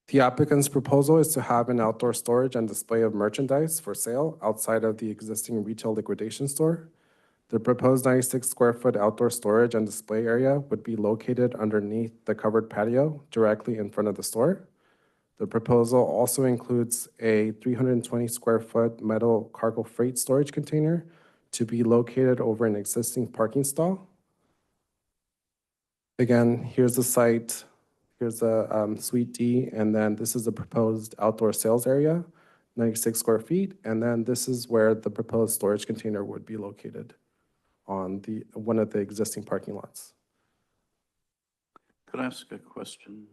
The applicant's proposal is to have an outdoor storage and display of merchandise for sale outside of the existing retail liquidation store. The proposed 96 square foot outdoor storage and display area would be located underneath the covered patio directly in front of the store. The proposal also includes a 320 square foot metal cargo freight storage container to be located over an existing parking stall. Again, here's the site, here's a Suite D, and then this is the proposed outdoor sales area, 96 square feet, and then this is where the proposed storage container would be located on one of the existing parking lots. Could I ask a question?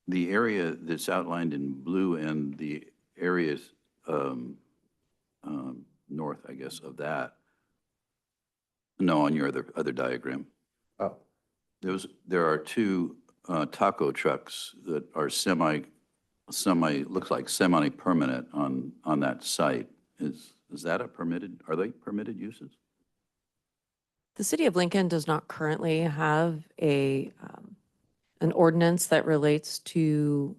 The area that's outlined in blue and the areas north, I guess, of that, no, on your other diagram. Oh. There are two taco trucks that are looks like semi-permanent on that site. Is that are they permitted uses? The city of Lincoln does not currently have an ordinance that relates to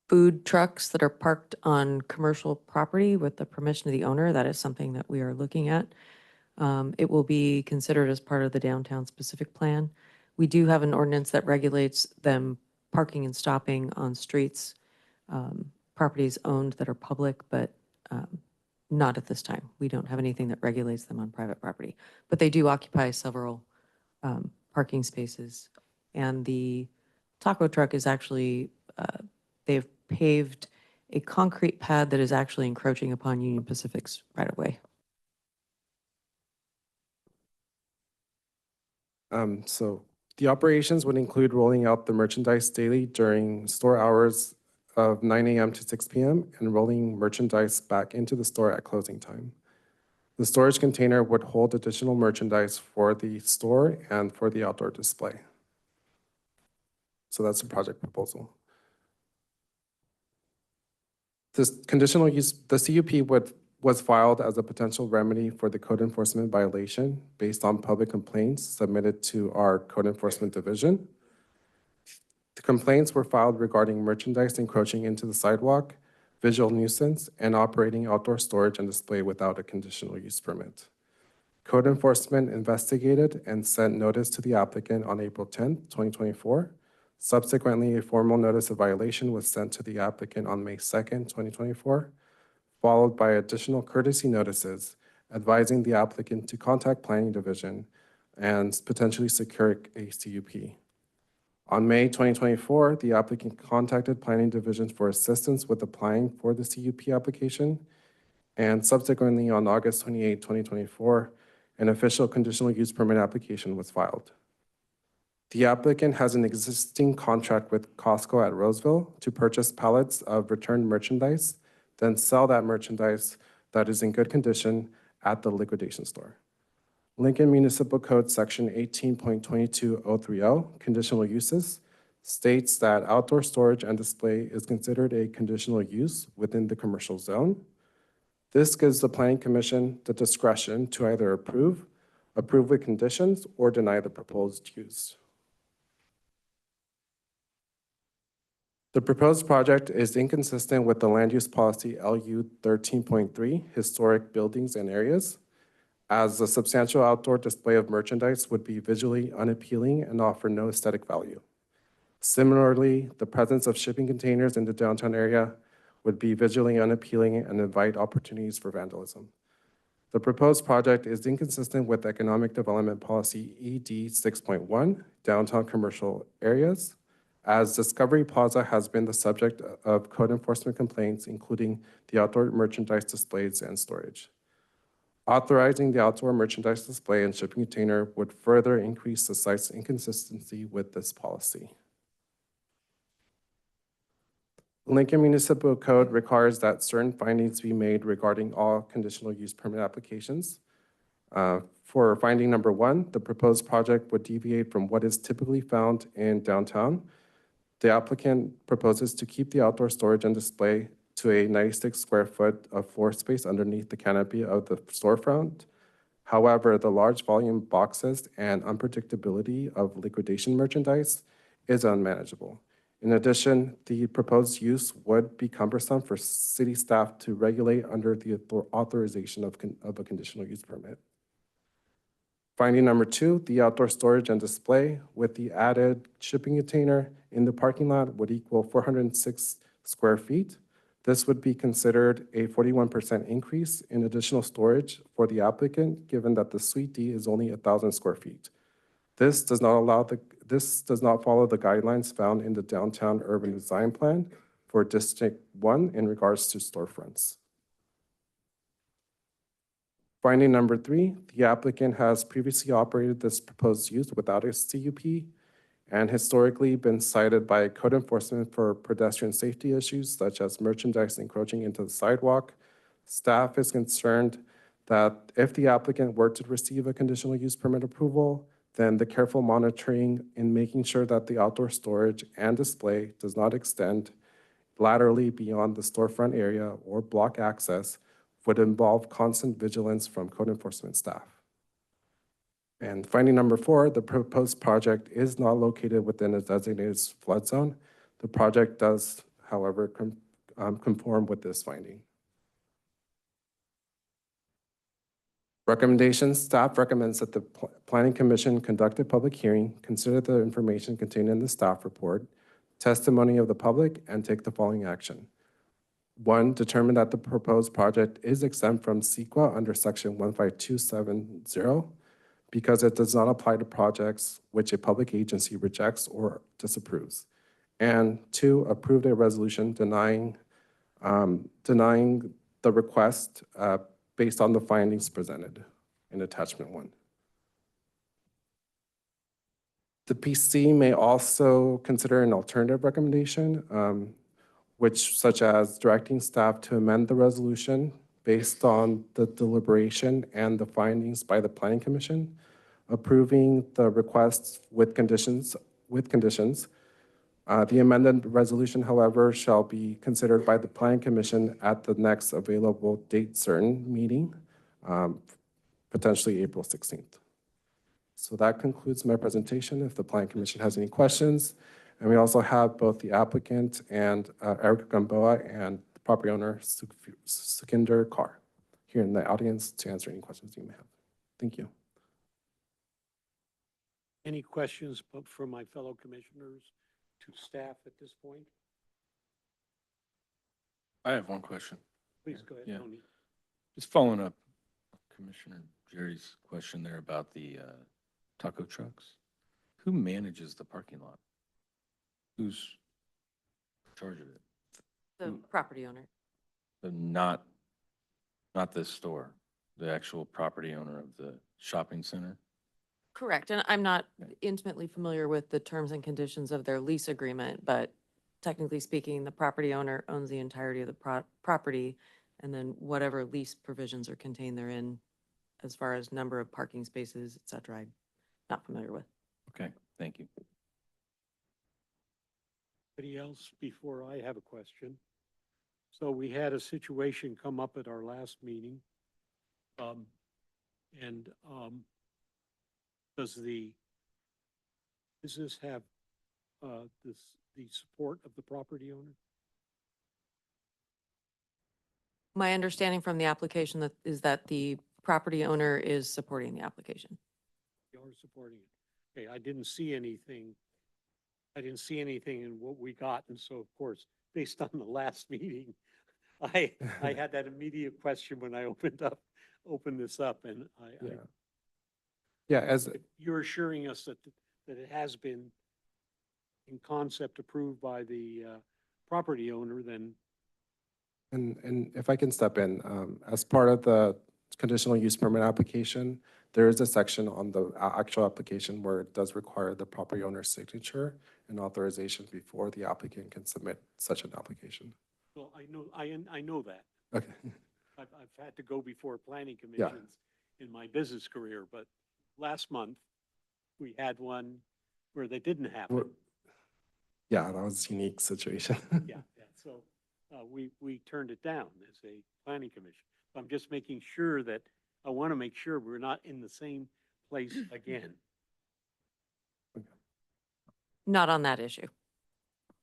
food trucks that are parked on commercial property with the permission of the owner. That is something that we are looking at. It will be considered as part of the downtown specific plan. We do have an ordinance that regulates them parking and stopping on streets, properties owned that are public, but not at this time. We don't have anything that regulates them on private property, but they do occupy several parking spaces. And the taco truck is actually, they've paved a concrete pad that is actually encroaching upon Union Pacific's right of way. So the operations would include rolling out the merchandise daily during store hours of 9 a.m. to 6 p.m. and rolling merchandise back into the store at closing time. The storage container would hold additional merchandise for the store and for the outdoor display. So that's the project proposal. This conditional use, the CUP was filed as a potential remedy for the code enforcement violation based on public complaints submitted to our code enforcement division. The complaints were filed regarding merchandise encroaching into the sidewalk, visual nuisance, and operating outdoor storage and display without a conditional use permit. Code enforcement investigated and sent notice to the applicant on April 10, 2024. Subsequently, a formal notice of violation was sent to the applicant on May 2nd, 2024, followed by additional courtesy notices advising the applicant to contact Planning Division and potentially secure a CUP. On May 2024, the applicant contacted Planning Division for assistance with applying for the CUP application, and subsequently on August 28, 2024, an official conditional use permit application was filed. The applicant has an existing contract with Costco at Roseville to purchase pallets of returned merchandise, then sell that merchandise that is in good condition at the liquidation store. Lincoln Municipal Code Section 18.22030, Conditional Uses, states that outdoor storage and display is considered a conditional use within the commercial zone. This gives the Planning Commission the discretion to either approve with conditions, or deny the proposed use. The proposed project is inconsistent with the Land Use Policy LU 13.3, Historic Buildings and Areas, as a substantial outdoor display of merchandise would be visually unappealing and offer no aesthetic value. Similarly, the presence of shipping containers in the downtown area would be visually unappealing and invite opportunities for vandalism. The proposed project is inconsistent with Economic Development Policy ED 6.1, Downtown Commercial Areas, as Discovery Plaza has been the subject of code enforcement complaints, including the outdoor merchandise displays and storage. Authorizing the outdoor merchandise display and shipping container would further increase the site's inconsistency with this policy. Lincoln Municipal Code requires that certain findings be made regarding all conditional use permit applications. For finding number 1, the proposed project would deviate from what is typically found in downtown. The applicant proposes to keep the outdoor storage and display to a 96 square foot of floor space underneath the canopy of the storefront. However, the large volume boxes and unpredictability of liquidation merchandise is unmanageable. In addition, the proposed use would be cumbersome for city staff to regulate under the authorization of a conditional use permit. Finding number 2, the outdoor storage and display with the added shipping container in the parking lot would equal 406 square feet. This would be considered a 41% increase in additional storage for the applicant, given that the Suite D is only 1,000 square feet. This does not follow the guidelines found in the Downtown Urban Design Plan for District 1 in regards to storefronts. Finding number 3, the applicant has previously operated this proposed use without a CUP and historically been cited by code enforcement for pedestrian safety issues such as merchandise encroaching into the sidewalk. Staff is concerned that if the applicant were to receive a conditional use permit approval, then the careful monitoring in making sure that the outdoor storage and display does not extend laterally beyond the storefront area or block access would involve constant vigilance from code enforcement staff. And finding number 4, the proposed project is not located within a designated flood zone. The project does, however, conform with this finding. Recommendations: staff recommends that the Planning Commission conduct a public hearing, consider the information contained in the staff report, testimony of the public, and take the following action. 1, determine that the proposed project is exempt from CEQA under section 15270 because it does not apply to projects which a public agency rejects or disapproves. And 2, approve a resolution denying the request based on the findings presented in attachment 1. The PC may also consider an alternative recommendation, such as directing staff to amend the resolution based on the deliberation and the findings by the Planning Commission, approving the requests with conditions. The amended resolution, however, shall be considered by the Planning Commission at the next available date certain meeting, potentially April 16th. So that concludes my presentation. If the Planning Commission has any questions, and we also have both the applicant and Eric Gamboa and the property owner Sukinder Kaur here in the audience to answer any questions you may have. Thank you. Any questions from my fellow commissioners to staff at this point? I have one question. Please go ahead, Yeah. Tony. Just following up Commissioner Jerry's question there about the taco trucks. Who manages the parking lot? Who's in charge of it? The property owner. Not this store, the actual property owner of the shopping center? Correct. And I'm not intimately familiar with the terms and conditions of their lease agreement, but technically speaking, the property owner owns the entirety of the property, and then whatever lease provisions are contained therein, as far as number of parking spaces, et cetera, I'm not familiar with. Okay, thank you. Anybody else before I have a question? So we had a situation come up at our last meeting. Does the business have the support of the property owner? My understanding from the application is that the property owner is supporting the application. You are supporting it. Okay, I didn't see anything. I didn't see anything in what we got, and so of course, based on the last meeting, I had that immediate question when I opened this up, and Yeah, you're assuring us that it has been in concept approved by the property owner, then and if I can step in, as part of the conditional use permit application, there is a section on the actual application where it does require the property owner's signature and authorization before the applicant can submit such an application. Well, I know that. Okay. I've had to go before planning Yeah. commissions in my business career, but last month, we had one where they didn't have it. Well, yeah, that was a unique situation. Yeah, so, we turned it down as a planning commission. I'm just making sure that, I want to make sure we're not in the same place again. Not on that issue.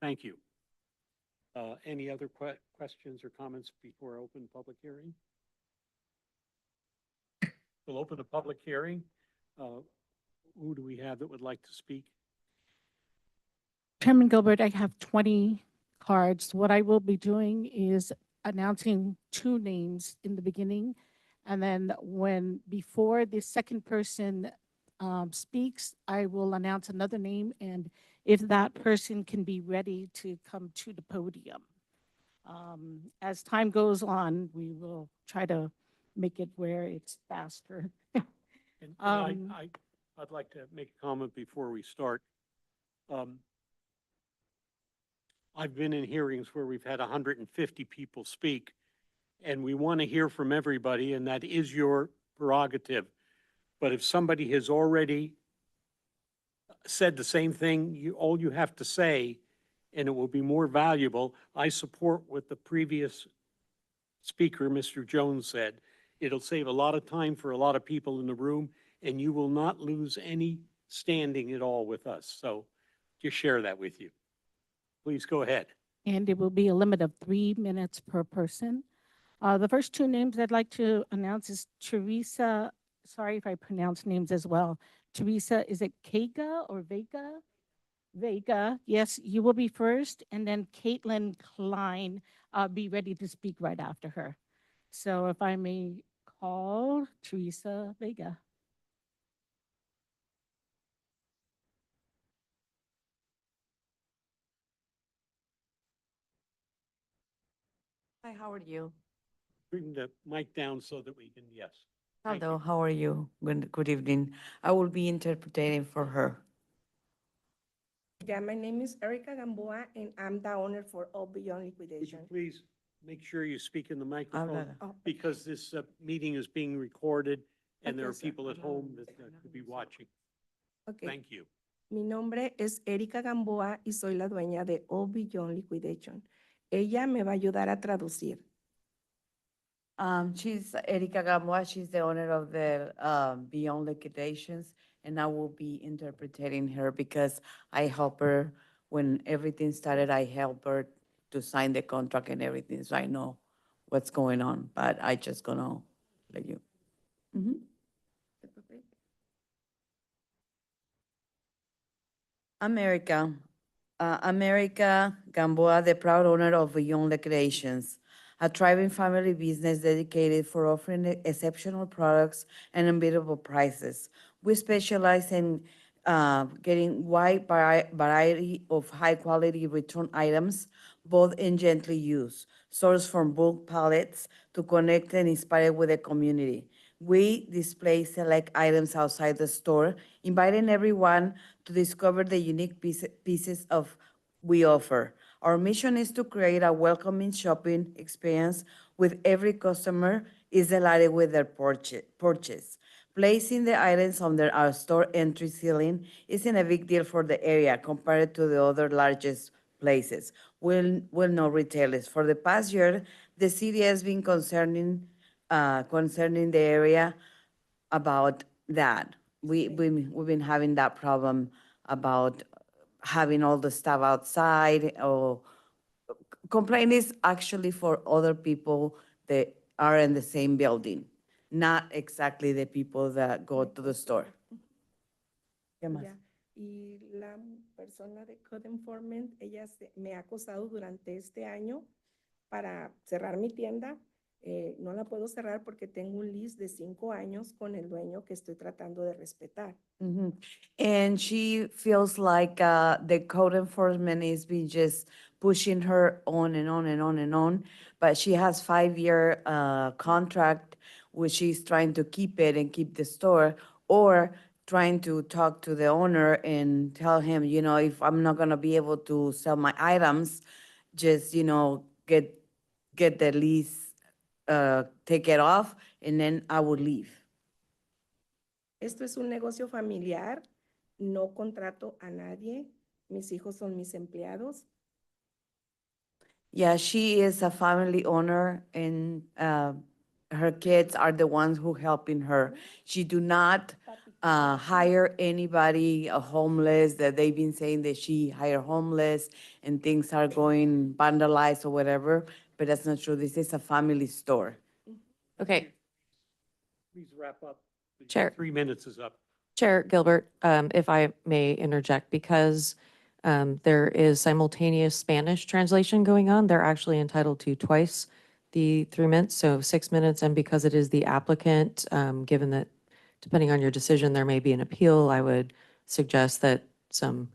Thank you. Any other questions or comments before I open public hearing? We'll open the public hearing. Who do we have that would like to speak? Chairman Gilbert, I have 20 cards. What I will be doing is announcing 2 names in the beginning. And then before the second person speaks, I will announce another name. And if that person can be ready to come to the podium. As time goes on, we will try to make it where it's faster. And I'd like to make a comment before we start. I've been in hearings where we've had 150 people speak, and we want to hear from everybody, and that is your prerogative. But if somebody has already said the same thing, all you have to say, and it will be more valuable, I support what the previous speaker, Mr. Jones, said. It'll save a lot of time for a lot of people in the room, and you will not lose any standing at all with us. So just share that with you. Please go ahead. And it will be a limit of 3 minutes per person. The first 2 names I'd like to announce is Teresa, sorry if I pronounce names as well. Teresa, is it Kega or Vega? Vega, yes, you will be first, and then Caitlin Klein, be ready to speak right after her. So if I may call Teresa Vega. Hi, how are you? Bring the mic down so that we can, yes. Thank Hello, you. how are you? Good evening. I will be interpreting for her. Yeah, my name is Erica Gamboa, and I'm the owner for All Beyond Would you Liquidation. please make sure you speak in the microphone? Habla. Oh, Because this meeting is being recorded and there are Okay, sir. people at home that could be watching. okay. Thank you. Mi nombre es Erika Gamboa y soy la dueña de All Beyond Liquidation. Ella me va a ayudar a traducir. She's Erika Gamboa, she's the owner of the Beyond Liquidations, and I will be interpreting her because I help her when everything started. I help her to sign the contract and everything, so I know what's going on, but I just gonna let you. Mhm. America. America Gamboa, the proud owner of Beyond Liquidations, a thriving family business dedicated for offering exceptional products and unbeatable prices. We specialize in getting wide variety of high-quality return items, both in gently used, sourced from bulk pallets to connect and inspire with the community. We display select items outside the store, inviting everyone to discover the unique pieces of we offer. Our mission is to create a welcoming shopping experience with every customer is delighted with their purchase. Placing the items on our store entry ceiling isn't a big deal for the area compared to the other largest places. Well-known retailers. For the past year, the city has been concerning the area about that. We've been having that problem about having all the stuff outside, or complaint is actually for other people that are in the same building, not exactly the people that go to the store. ¿Qué más? Ya. Y la persona de Code Enforcement, ella me ha acosado durante este año para cerrar mi tienda. No la puedo cerrar porque tengo un lease de 5 años con el dueño que estoy tratando de respetar. Mhm. And she feels like the code enforcement is been just pushing her on and on and on and on. But she has 5-year contract where she's trying to keep it and keep the store, or trying to talk to the owner and tell him, if I'm not gonna be able to sell my items, just, get the lease, take it off, and then I would leave. Esto es un negocio familiar, no contrato a nadie, mis hijos son mis empleados. Yeah, she is a family owner, and her kids are the ones who helping her. She do not hire anybody homeless, that they've been saying that she hire homeless and things are going vandalized or whatever, but that's not true. This is a family store. Okay, Please wrap up. The Chair. 3 minutes is up. Chair Gilbert, if I may interject, because there is simultaneous Spanish translation going on, they're actually entitled to twice the 3 minutes, so 6 minutes. And because it is the applicant, given that depending on your decision, there may be an appeal, I would suggest that some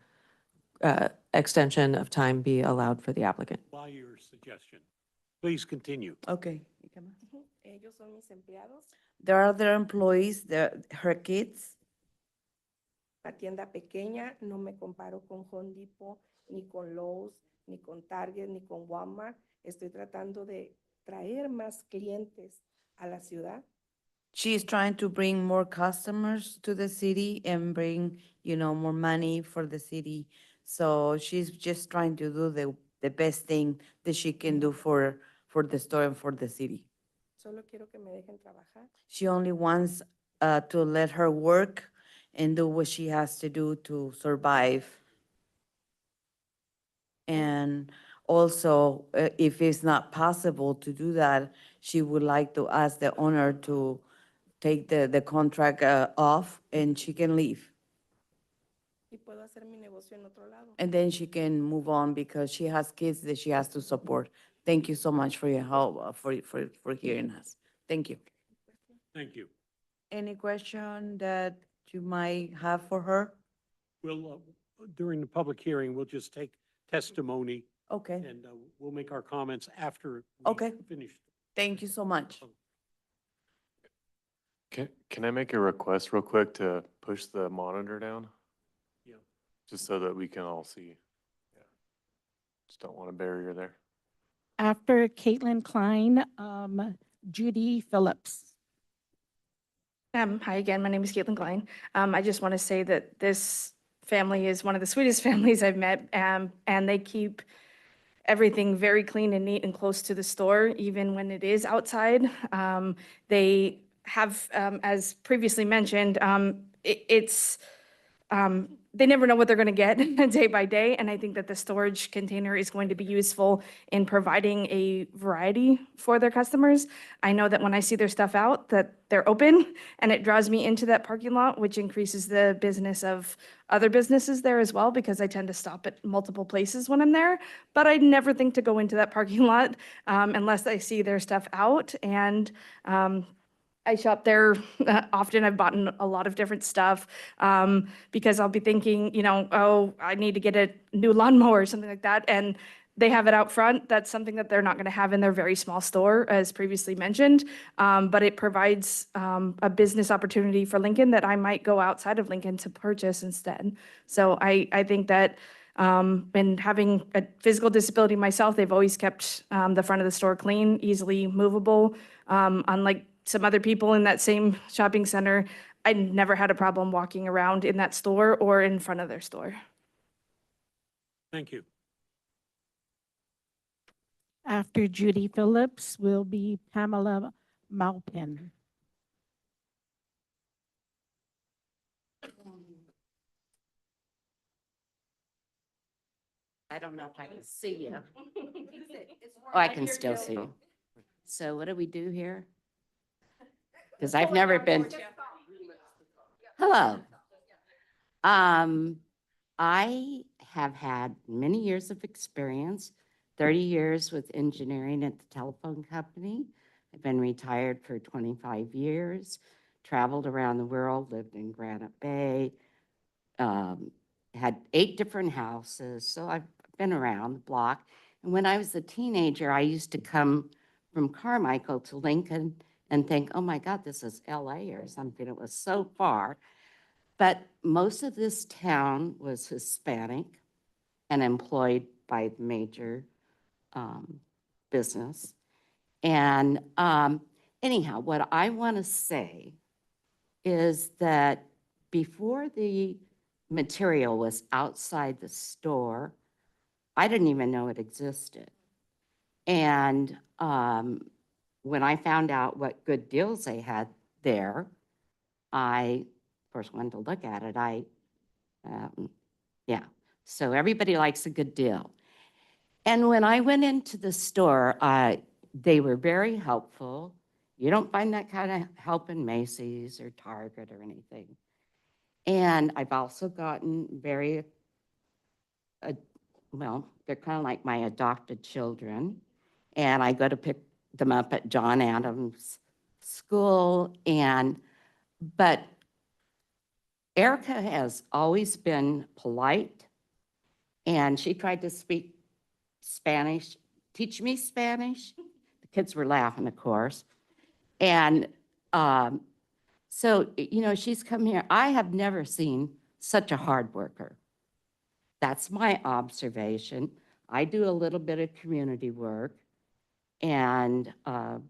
extension of time be allowed for the applicant. By your suggestion. Please continue. Okay. Ellos son mis empleados. There are other employees, her kids. La tienda pequeña, no me comparo con Home Depot, ni con Lowe's, ni con Target, ni con Walmart. Estoy tratando de traer más clientes a la ciudad. She's trying to bring more customers to the city and bring, more money for the city. So she's just trying to do the best thing that she can do for the store and for the city. Solo quiero que me dejen trabajar. She only wants to let her work and do what she has to do to survive. And also, if it's not possible to do that, she would like to ask the owner to take the contract off and she can leave. Y puedo hacer mi negocio en otro lado. And then she can move on because she has kids that she has to support. Thank you so much for your help, for hearing us. Thank you. Thank you. Any question that you might have for her? We'll, during the public hearing, we'll just take testimony Okay, and we'll make our comments after we Okay. finish. thank you so much. Can I make a request real quick to push the monitor down? Yeah. Just so that we can all see. Yeah. Just don't want a barrier there. After Caitlin Klein, Judy Phillips. Hi again, my name is Caitlin Klein. I just want to say that this family is one of the sweetest families I've met, and they keep everything very clean and neat and close to the store, even when it is outside. They have, as previously mentioned, they never know what they're going to get day by day, and I think that the storage container is going to be useful in providing a variety for their customers. I know that when I see their stuff out, that they're open, and it draws me into that parking lot, which increases the business of other businesses there as well, because I tend to stop at multiple places when I'm there. But I never think to go into that parking lot unless I see their stuff out. And I shop there often. I've bought a lot of different stuff because I'll be thinking, oh, I need to get a new lawnmower or something like that. And they have it out front. That's something that they're not going to have in their very small store, as previously mentioned. But it provides a business opportunity for Lincoln that I might go outside of Lincoln to purchase instead. So I think that and having a physical disability myself, they've always kept the front of the store clean, easily movable, unlike some other people in that same shopping center. I never had a problem walking around in that store or in front of their store. Thank you. After Judy Phillips will be Pamela Maupin. I don't know if I can see you. Oh, I can still see you. So what do we do here? Because I've never been. Hello. I have had many years of experience, 30 years with engineering at the telephone company. I've been retired for 25 years, traveled around the world, lived in Granite Bay, had 8 different houses. So I've been around the block. And when I was a teenager, I used to come from Carmichael to Lincoln and think, oh my God, this is LA or something. It was so far. But most of this town was Hispanic and employed by major business. And anyhow, what I want to say is that before the material was outside the store, I didn't even know it existed. And when I found out what good deals they had there, I, of course, wanted to look at it. Yeah. So everybody likes a good deal. And when I went into the store, they were very helpful. You don't find that kind of help in Macy's or Target or anything. And I've also gotten very, well, they're kind of like my adopted children. And I go to pick them up at John Adams School. But Erica has always been polite. And she tried to speak Spanish, teach me Spanish. The kids were laughing, of course. And so, you know, she's come here. I have never seen such a hard worker. That's my observation. I do a little bit of community work. And I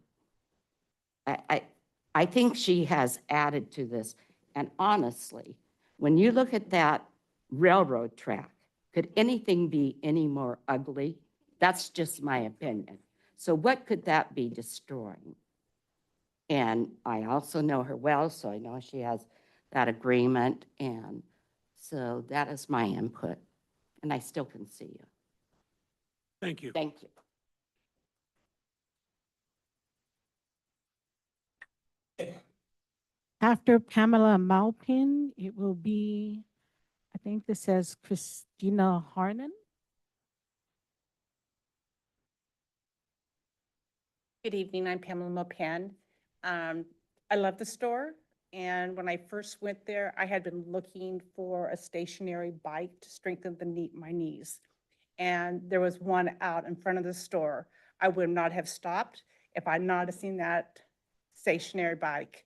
think she has added to this. And honestly, when you look at that railroad track, could anything be any more ugly? That's just my opinion. So what could that be destroying? And I also know her well, so I know she has that agreement. And so that is my input. And I still can see you. Thank you. Thank you. After Pamela Maupin, it will be, I think this says Christina Harnan. Good evening, I'm Pamela Maupin. I love the store, and when I first went there, I had been looking for a stationary bike to strengthen my knees. And there was one out in front of the store. I would not have stopped if I'd not have seen that stationary bike.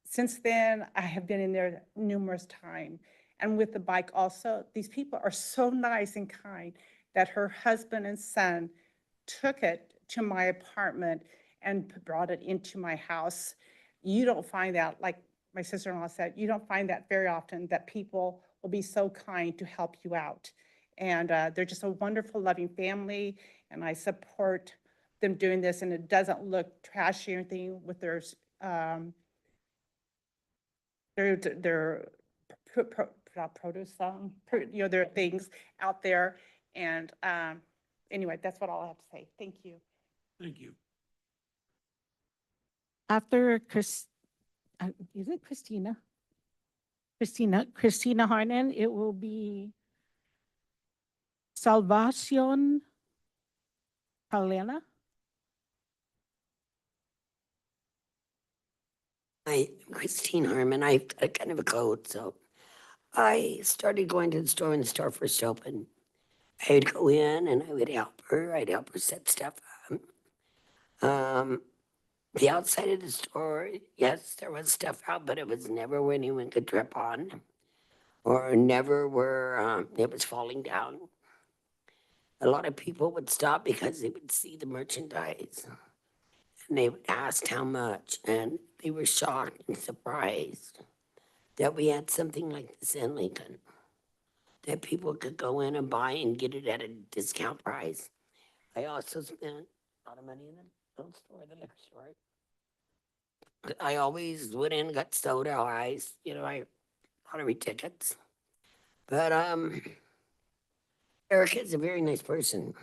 Since then, I have been in there numerous times. And with the bike also, these people are so nice and kind that her husband and son took it to my apartment and brought it into my house. You don't find that, like my sister-in-law said, you don't find that very often, that people will be so kind to help you out. And they're just a wonderful, loving family, and I support them doing this, and it doesn't look trashy or anything with their produce, you know, their things out there. And anyway, that's what I'll have to say. Thank you. Thank you. After is it Christina? Christina Harnan, it will be Salvacion Palena. Hi, I'm Christine Harmon. I've got a kind of a cold, so I started going to the store when the store first opened. I would go in and I would help her. I'd help her set stuff up. The outside of the store, yes, there was stuff out, but it was never where anyone could trip on, or never where it was falling down. A lot of people would stop because they would see the merchandise, and they would ask how much, and they were shocked and surprised that we had something like this in Lincoln, that people could go in and buy and get it at a discount price. I also spent a lot of money in the little store, the liquor store. I always went in and got soda or ice, you know, lottery tickets. But Erica's a very nice person.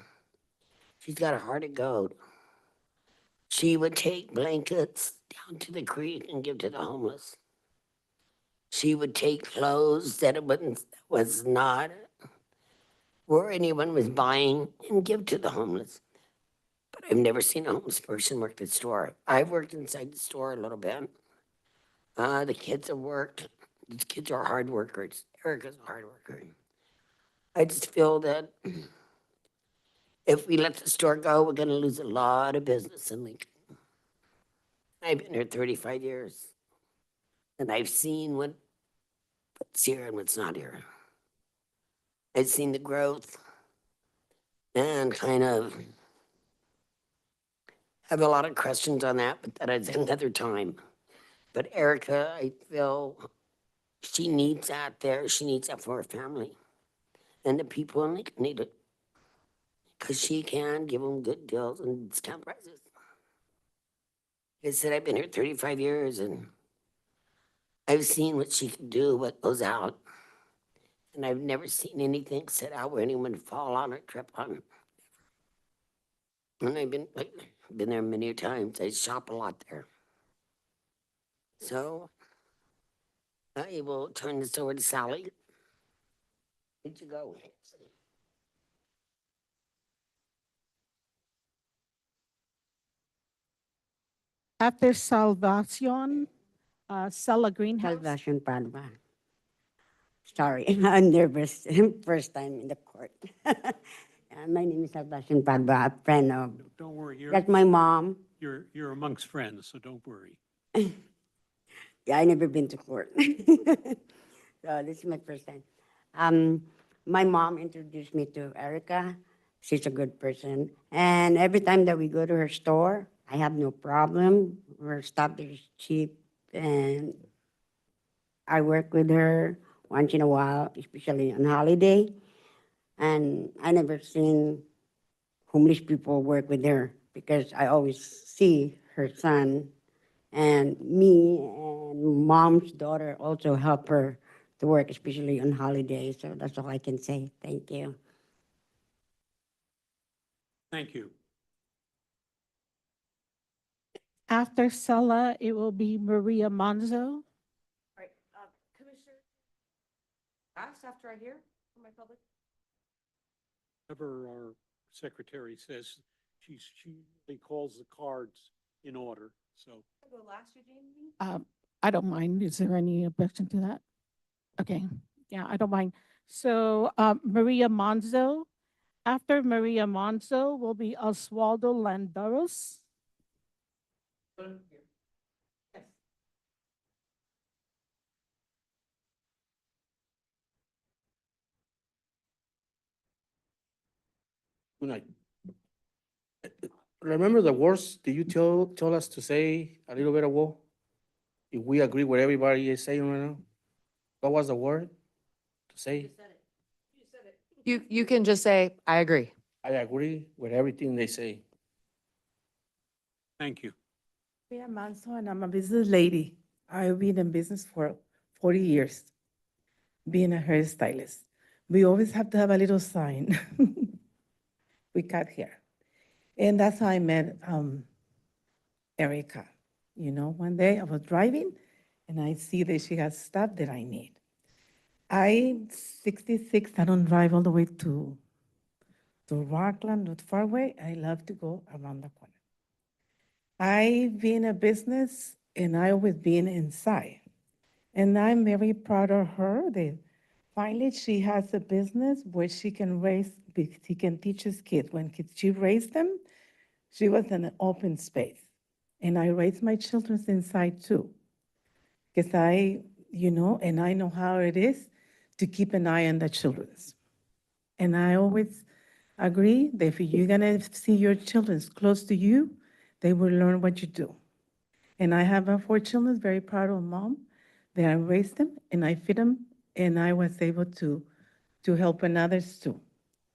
She's got a heart of gold. She would take blankets down to the creek and give to the homeless. She would take clothes that was not where anyone was buying and give to the homeless. But I've never seen a homeless person work the store. I've worked inside the store a little bit. The kids have worked. These kids are hard workers. Erica's a hard worker. I just feel that if we let the store go, we're going to lose a lot of business in Lincoln. I've been here 35 years. And I've seen what's here and what's not here. I've seen the growth and kind of have a lot of questions on that, but that is another time. But Erica, I feel she needs that there. She needs that for her family. And the people in Lincoln need it. Because she can give them good deals and discount prices. Like I said, I've been here 35 years and I've seen what she can do, what goes out. And I've never seen anything set out where anyone would fall on or trip on it. And I've been there many times. I shop a lot there. So I will turn this over to Sally. Where'd you go? After Salvacion, Stella Greenhouse. Salvation Padua. Sorry, I'm nervous. First time in the court. My name is Salvation Padua, a friend of, Don't worry, that's my mom. you're amongst friends, so don't worry. Yeah, I never been to court. So this is my first time. My mom introduced me to Erica. She's a good person. And every time that we go to her store, I have no problem. Her stuff is cheap. And I work with her once in a while, especially on holiday. And I never seen homeless people work with her because I always see her son and me and mom's daughter also help her to work, especially on holidays. So that's all I can say. Thank you. Thank you. After Stella, it will be Maria Monzo. Right, Commissioner, ask after I hear from my public. Whatever our secretary says, she usually calls the cards in order, so. Go last, Eugene? I don't mind. Is there any objection to that? Okay, yeah, I don't mind. So Maria Monzo. After Maria Monzo will be Oswaldo Landaros. Good night. Remember the words that you told us to say a little bit ago? If we agree with everybody is saying right now? What was the word to say? You can just say, I agree. I agree with everything they say. Thank you. Maria Manso, and I'm a business lady. I've been in business for 40 years, being a hairstylist. We always have to have a little sign. We cut hair. And that's how I met Erica. You know, one day I was driving and I see that she has stuff that I need. I'm 66, I don't drive all the way to Rockland, not far away. I love to go around the corner. I've been a business and I always been inside. And I'm very proud of her that finally she has a business where she can she can teach his kids. When she raised them, she was in an open space. And I raised my children inside too. Because and I know how it is to keep an eye on the children's. And I always agree that if you're gonna see your children close to you, they will learn what you do. And I have 4 children, very proud of mom, that I raised them and I feed them, and I was able to help others too.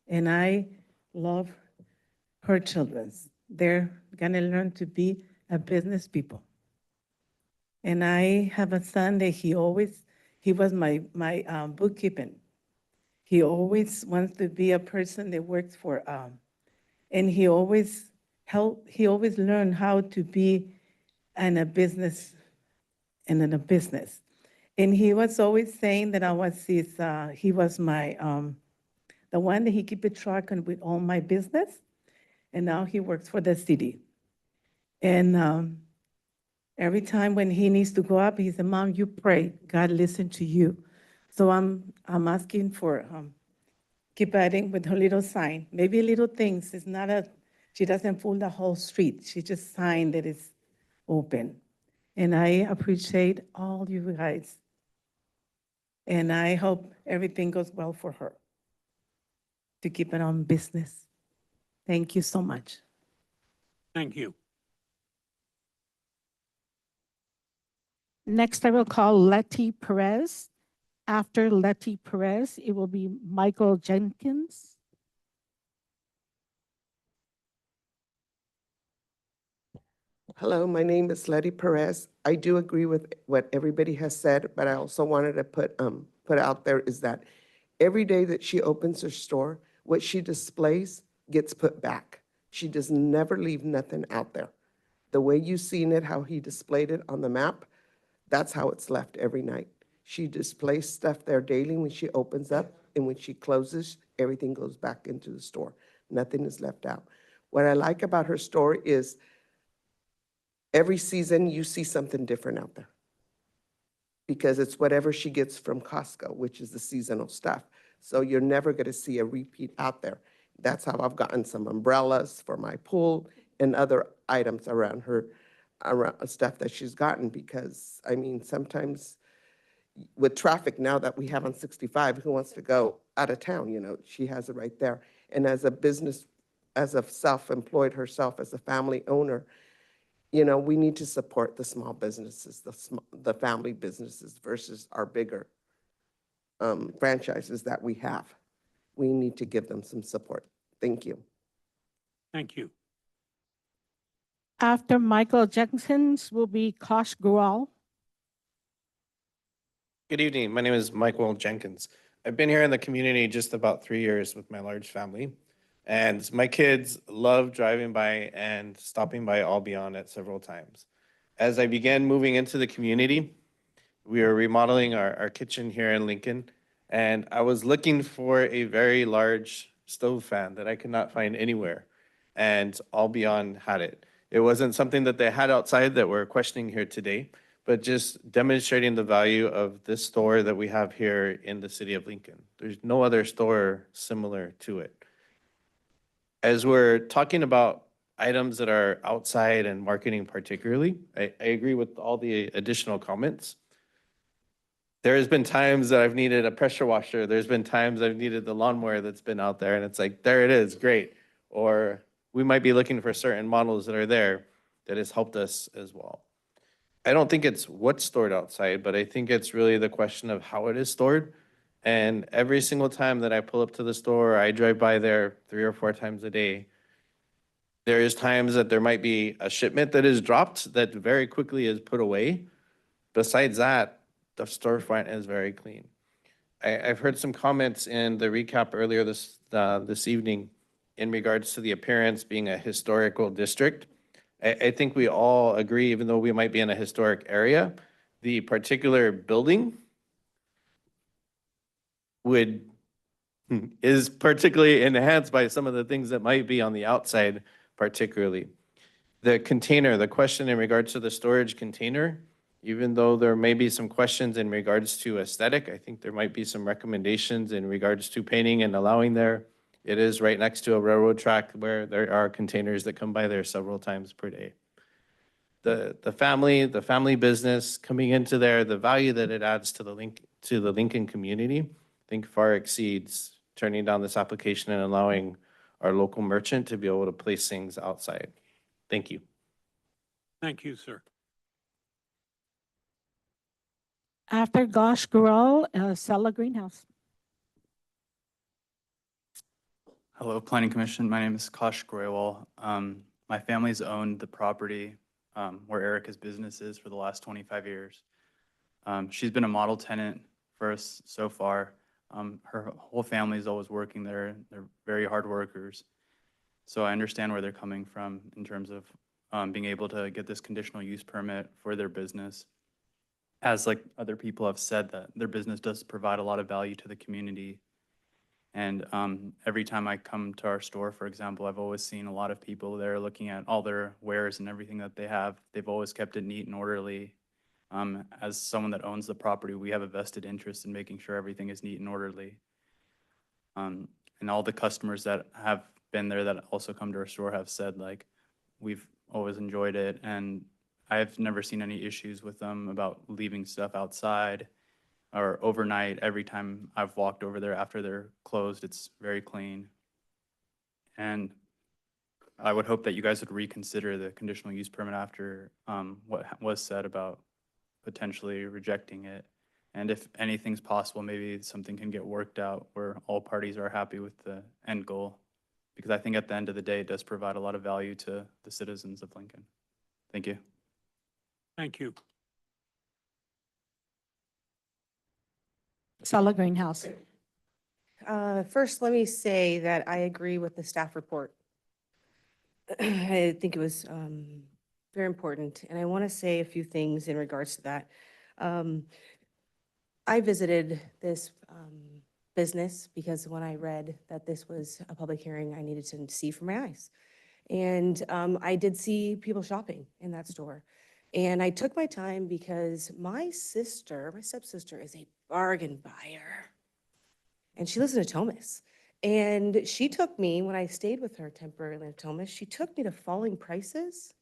And I love her children. They're gonna learn to be a business people. And I have a son that he was my bookkeeping. He always wants to be a person that works for, and he always learned how to be in a business. And he was always saying that I was he was my, the one that he keep a track on with all my business. And now he works for the city. And every time when he needs to go up, he said, Mom, you pray, God listen to you. So I'm asking for, keep adding with her little sign, maybe little things. It's not she doesn't fool the whole street. She just sign that is open. And I appreciate all you guys. And I hope everything goes well for her to keep it on business. Thank you so much. Thank you. Next, I will call Letty Perez. After Letty Perez, it will be Michael Jenkins. Hello, my name is Letty Perez. I do agree with what everybody has said, but I also wanted to put out there is that every day that she opens her store, what she displays gets put back. She does never leave nothing out there. The way you seen it, how he displayed it on the map, that's how it's left every night. She displays stuff there daily when she opens up, and when she closes, everything goes back into the store. Nothing is left out. What I like about her store is every season you see something different out there, because it's whatever she gets from Costco, which is the seasonal stuff. So you're never going to see a repeat out there. That's how I've gotten some umbrellas for my pool and other items around her, around stuff that she's gotten, because I mean, sometimes with traffic now that we have on 65, who wants to go out of town? You know, she has it right there. And as a business, as a self-employed herself, as a family owner, you know, we need to support the small businesses, the family businesses versus our bigger franchises that we have. We need to give them some support. Thank you. Thank you. After Michael Jenkins will be Kosh Gural. Good evening. My name is Michael Jenkins. I've been here in the community just about 3 years with my large family. And my kids love driving by and stopping by Albion at several times. As I began moving into the community, we were remodeling our kitchen here in Lincoln. And I was looking for a very large stove fan that I could not find anywhere. And Albion had it. It wasn't something that they had outside that we're questioning here today, but just demonstrating the value of this store that we have here in the city of Lincoln. There's no other store similar to it. As we're talking about items that are outside and marketing particularly, I agree with all the additional comments. There has been times that I've needed a pressure washer. There's been times I've needed the lawnmower that's been out there, and it's like, there it is, great. Or we might be looking for certain models that are there that has helped us as well. I don't think it's what's stored outside, but I think it's really the question of how it is stored. And every single time that I pull up to the store, I drive by there 3 or 4 times a day. There is times that there might be a shipment that is dropped that very quickly is put away. Besides that, the storefront is very clean. I've heard some comments in the recap earlier this evening in regards to the appearance being a historical district. I think we all agree, even though we might be in a historic area, the particular building is particularly enhanced by some of the things that might be on the outside, particularly. The container, the question in regards to the storage container, even though there may be some questions in regards to aesthetic, I think there might be some recommendations in regards to painting and allowing there. It is right next to a railroad track where there are containers that come by there several times per day. The family business coming into there, the value that it adds to the Lincoln community, I think far exceeds turning down this application and allowing our local merchant to be able to place things outside. Thank you. Thank you, sir. After Kosh Gural, Sela Greenhouse. Hello, Planning Commission. My name is Kosh Graywal. My family's owned the property where Erica's business is for the last 25 years. She's been a model tenant for us so far. Her whole family is always working there. They're very hard workers. So I understand where they're coming from in terms of being able to get this conditional use permit for their business. As like other people have said, that their business does provide a lot of value to the community. And every time I come to our store, for example, I've always seen a lot of people there looking at all their wares and everything that they have. They've always kept it neat and orderly. As someone that owns the property, we have a vested interest in making sure everything is neat and orderly. And all the customers that have been there that also come to our store have said, like, we've always enjoyed it. And I've never seen any issues with them about leaving stuff outside or overnight. Every time I've walked over there after they're closed, it's very clean. And I would hope that you guys would reconsider the conditional use permit after was said about potentially rejecting it. And if anything's possible, maybe something can get worked out where all parties are happy with the end goal. Because I think at the end of the day, it does provide a lot of value to the citizens of Lincoln. Thank you. Thank you. Sala Greenhouse. First, let me say that I agree with the staff report. I think it was very important, and I want to say a few things in regards to that. I visited this business because when I read that this was a public hearing, I needed to see for my eyes. And I did see people shopping in that store. And I took my time because my stepsister is a bargain buyer. And she lives in Natomas. And she took me, when I stayed with her temporarily in Natomas, she took me to Falling Prices.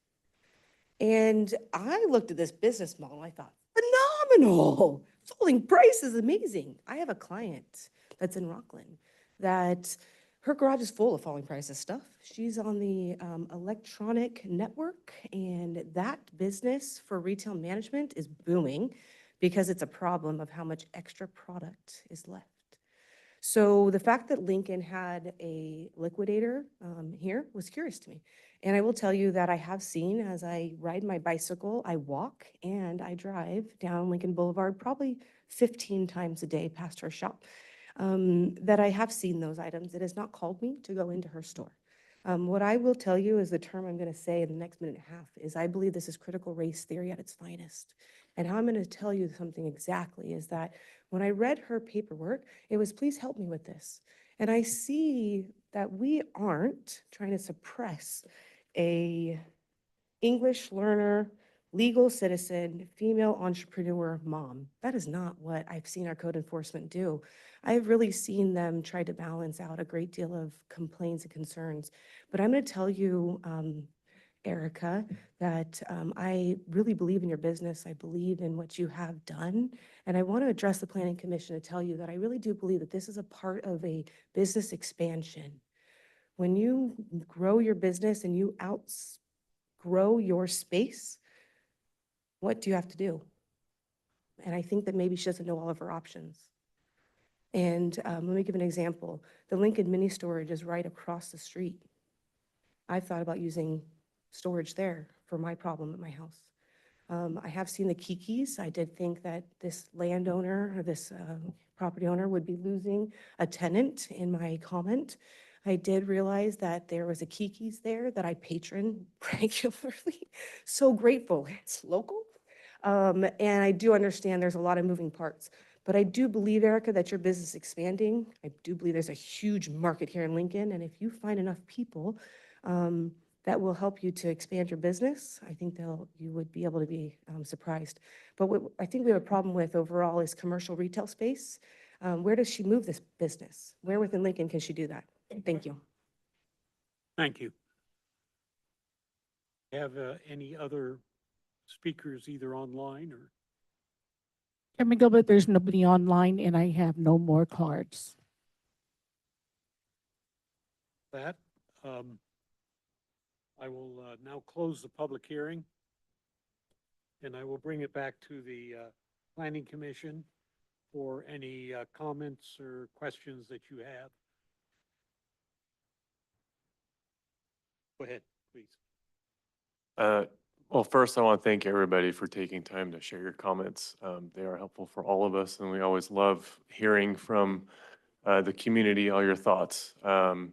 And I looked at this business model, I thought, phenomenal. Falling Price is amazing. I have a client that's in Rockland that her garage is full of Falling Prices stuff. She's on the electronic network, and that business for retail management is booming because it's a problem of how much extra product is left. So the fact that Lincoln had a liquidator here was curious to me. And I will tell you that I have seen, as I ride my bicycle, I walk and I drive down Lincoln Boulevard probably 15 times a day past her shop, that I have seen those items. It has not called me to go into her store. What I will tell you is the term I'm going to say in the next minute and a half is I believe this is critical race theory at its finest. And how I'm going to tell you something exactly is that when I read her paperwork, it was, please help me with this. And I see that we aren't trying to suppress a English learner, legal citizen, female entrepreneur mom. That is not what I've seen our code enforcement do. I've really seen them try to balance out a great deal of complaints and concerns. But I'm going to tell you, Erica, that I really believe in your business. I believe in what you have done. And I want to address the Planning Commission to tell you that I really do believe that this is a part of a business expansion. When you grow your business and you outgrow your space, what do you have to do? And I think that maybe she doesn't know all of her options. And let me give an example. The Lincoln Mini Storage is right across the street. I've thought about using storage there for my problem at my house. I have seen the Kikis. I did think that this landowner or this property owner would be losing a tenant in my comment. I did realize that there was a Kiki's there that I patron regularly. So grateful. It's local. And I do understand there's a lot of moving parts. But I do believe, Erica, that your business is expanding. I do believe there's a huge market here in Lincoln. And if you find enough people that will help you to expand your business, I think you would be able to be surprised. But what I think we have a problem with overall is commercial retail space. Where does she move this business? Where within Lincoln can she do that? Thank you. Thank you. Have any other speakers either online or? Chairman Gilbert, there's nobody online and I have no more cards. That, I will now close the public hearing. And I will bring it back to the Planning Commission for any comments or questions that you have. Go ahead, please. Well, first, I want to thank everybody for taking time to share your comments. They are helpful for all of us, and we always love hearing from the community, all your thoughts. I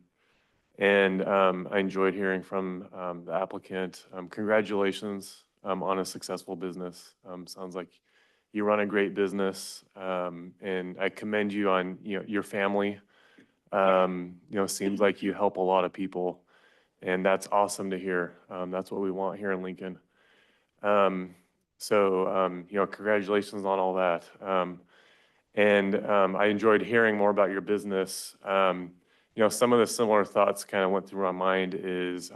enjoyed hearing from the applicant. Congratulations on a successful business. Sounds like you run a great business, and I commend you on your family. Seems like you help a lot of people. And that's awesome to hear. That's what we want here in Lincoln. Congratulations on all that. I enjoyed hearing more about your business. Some of the similar thoughts kind of went through my mind is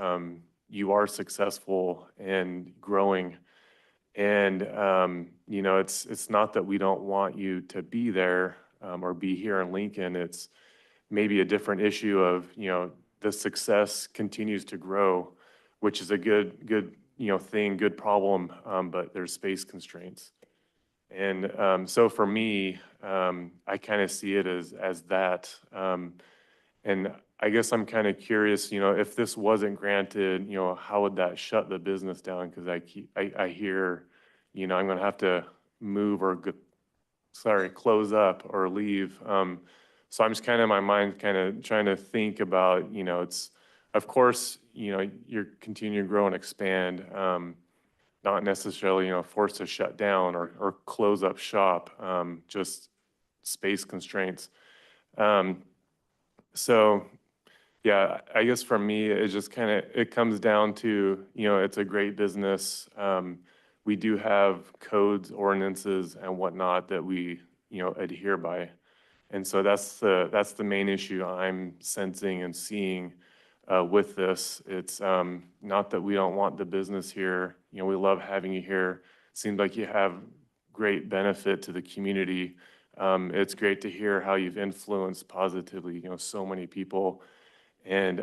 you are successful and growing. And, you know, it's not that we don't want you to be there, or be here in Lincoln. It's maybe a different issue of, you know, the success continues to grow, which is a good, you know, thing, good problem, but there's space constraints. And, so for me, I kind of see it as that. And I guess I'm kind of curious, you know, if this wasn't granted, you know, how would that shut the business down? Because I hear, you know, I'm going to have to move or close up or leave. So I'm just kind of in my mind kind of trying to think about, you know, it's, of course, you know, you're continuing to grow and expand, not necessarily, you know, forced to shut down or close up shop, just space constraints. So yeah, I guess for me, it just kind of, it comes down to, you know, it's a great business. We do have codes, ordinances and whatnot that we, you know, adhere by. And so that's the main issue I'm sensing and seeing with this. It's not that we don't want the business here. You know, we love having you here. Seems like you have great benefit to the community. It's great to hear how you've influenced positively, you know, so many people. And,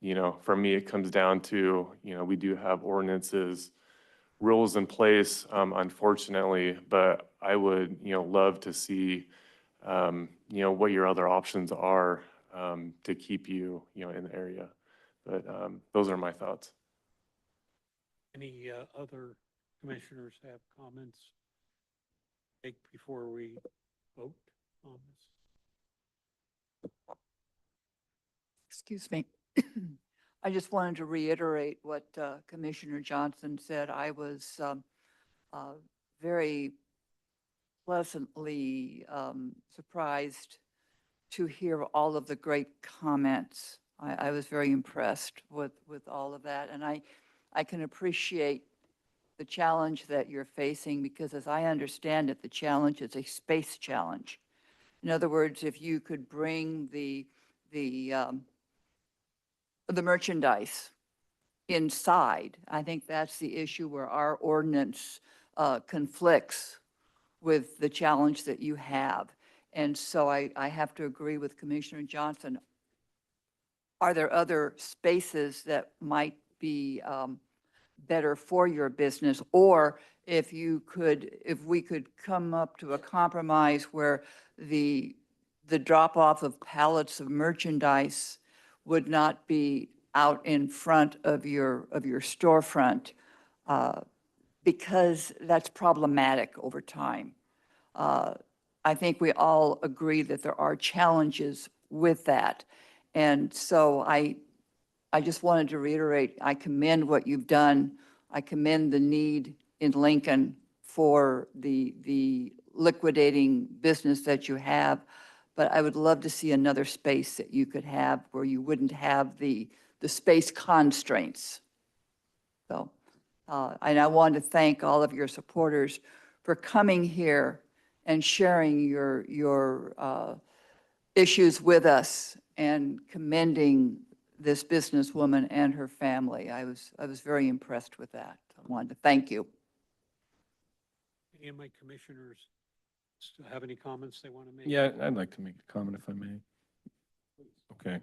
you know, for me, it comes down to, you know, we do have ordinances, rules in place, unfortunately, but I would, you know, love to see, you know, what your other options are, to keep you, you know, in the area. But, those are my thoughts. Any other commissioners have comments? Take before we vote on this? Excuse me. I just wanted to reiterate what Commissioner Johnson said. I was very pleasantly surprised to hear all of the great comments. I was very impressed with all of that. And I can appreciate the challenge that you're facing because as I understand it, the challenge is a space challenge. In other words, if you could bring the merchandise inside, I think that's the issue where our ordinance conflicts with the challenge that you have. And so I have to agree with Commissioner Johnson. Are there other spaces that might be better for your business? Or if we could come up to a compromise where the drop off of pallets of merchandise would not be out in front of your storefront, because that's problematic over time. I think we all agree that there are challenges with that. And so I just wanted to reiterate, I commend what you've done. I commend the need in Lincoln for the liquidating business that you have. But I would love to see another space that you could have where you wouldn't have the space constraints. So, and I want to thank all of your supporters for coming here and sharing your issues with us and commending this businesswoman and her family. I was very impressed with that. I wanted to thank you. Any of my commissioners still have any comments they want to make? Yeah, I'd like to make a comment if I may. Okay.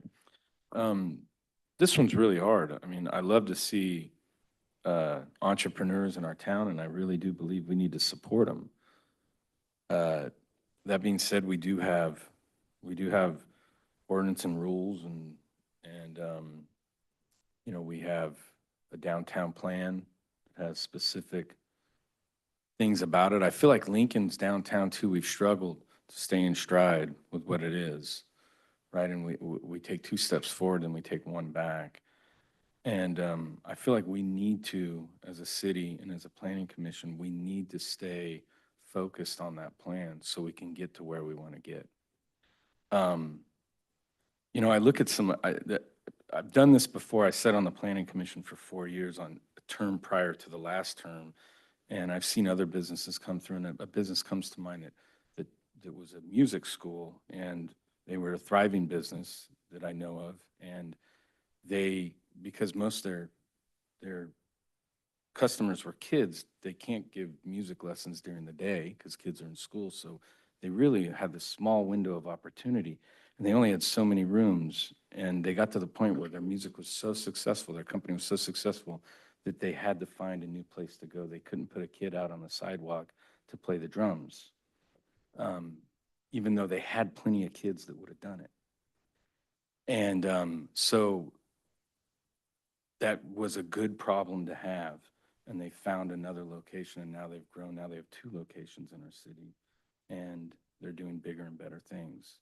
This one's really hard. I mean, I love to see entrepreneurs in our town, and I really do believe we need to support them. That being said, we do have ordinance and rules, and you know, we have a downtown plan that has specific things about it. I feel like Lincoln's downtown too, we've struggled to stay in stride with what it is, right? And we take 2 steps forward and we take 1 back. And I feel like we need to, as a city and as a planning commission, we need to stay focused on that plan so we can get to where we want to get. You know, I look at I've done this before. I sat on the planning commission for 4 years on a term prior to the last term. And I've seen other businesses come through, and a business comes to mind that was a music school, and they were a thriving business that I know of. And because most of their customers were kids, they can't give music lessons during the day because kids are in school. So they really had this small window of opportunity. And they only had so many rooms. And they got to the point where their music was so successful, their company was so successful, that they had to find a new place to go. They couldn't put a kid out on the sidewalk to play the drums, even though they had plenty of kids that would have done it. And so that was a good problem to have. And they found another location, and now they've grown. Now they have 2 locations in our city, and they're doing bigger and better things.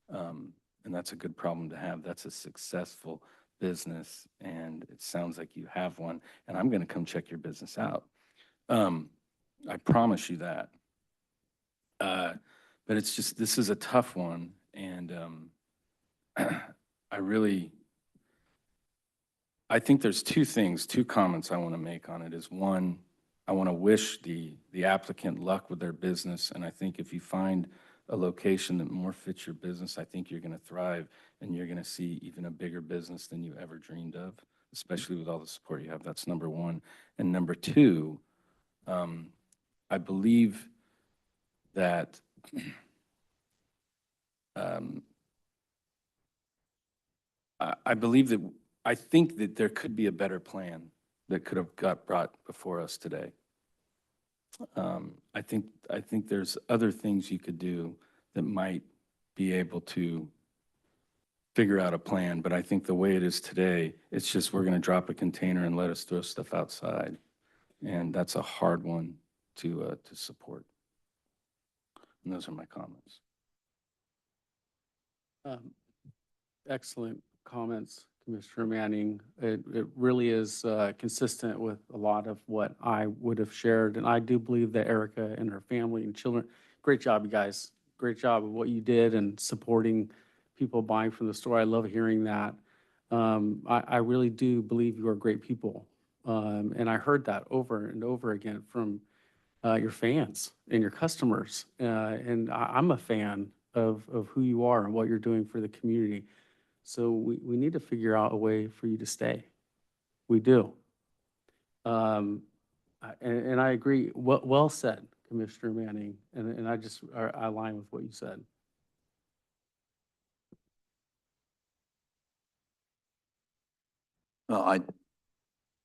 And that's a good problem to have. That's a successful business, and it sounds like you have one, and I'm going to come check your business out. I promise you that. But it's just, this is a tough one, and I think there's 2 things, 2 comments I want to make on it. Is one, I want to wish the applicant luck with their business, and I think if you find a location that more fits your business, I think you're going to thrive, and you're going to see even a bigger business than you ever dreamed of, especially with all the support you have. That's number 1. And number 2, I believe that I think that there could be a better plan that could have got brought before us today. I think there's other things you could do that might be able to figure out a plan, but I think the way it is today, it's just we're going to drop a container and let us throw stuff outside. And that's a hard one to support. And those are my comments. Excellent comments, Commissioner Manning. It really is consistent with a lot of what I would have shared. And I do believe that Erica and her family and children, great job, you guys. Great job of what you did and supporting people buying from the store. I love hearing that. I really do believe you are great people. And I heard that over and over again from your fans and your customers. And I'm a fan of who you are and what you're doing for the community. So we need to figure out a way for you to stay. We do. And I agree. Well said, Commissioner Manning. And I align with what you said. Well,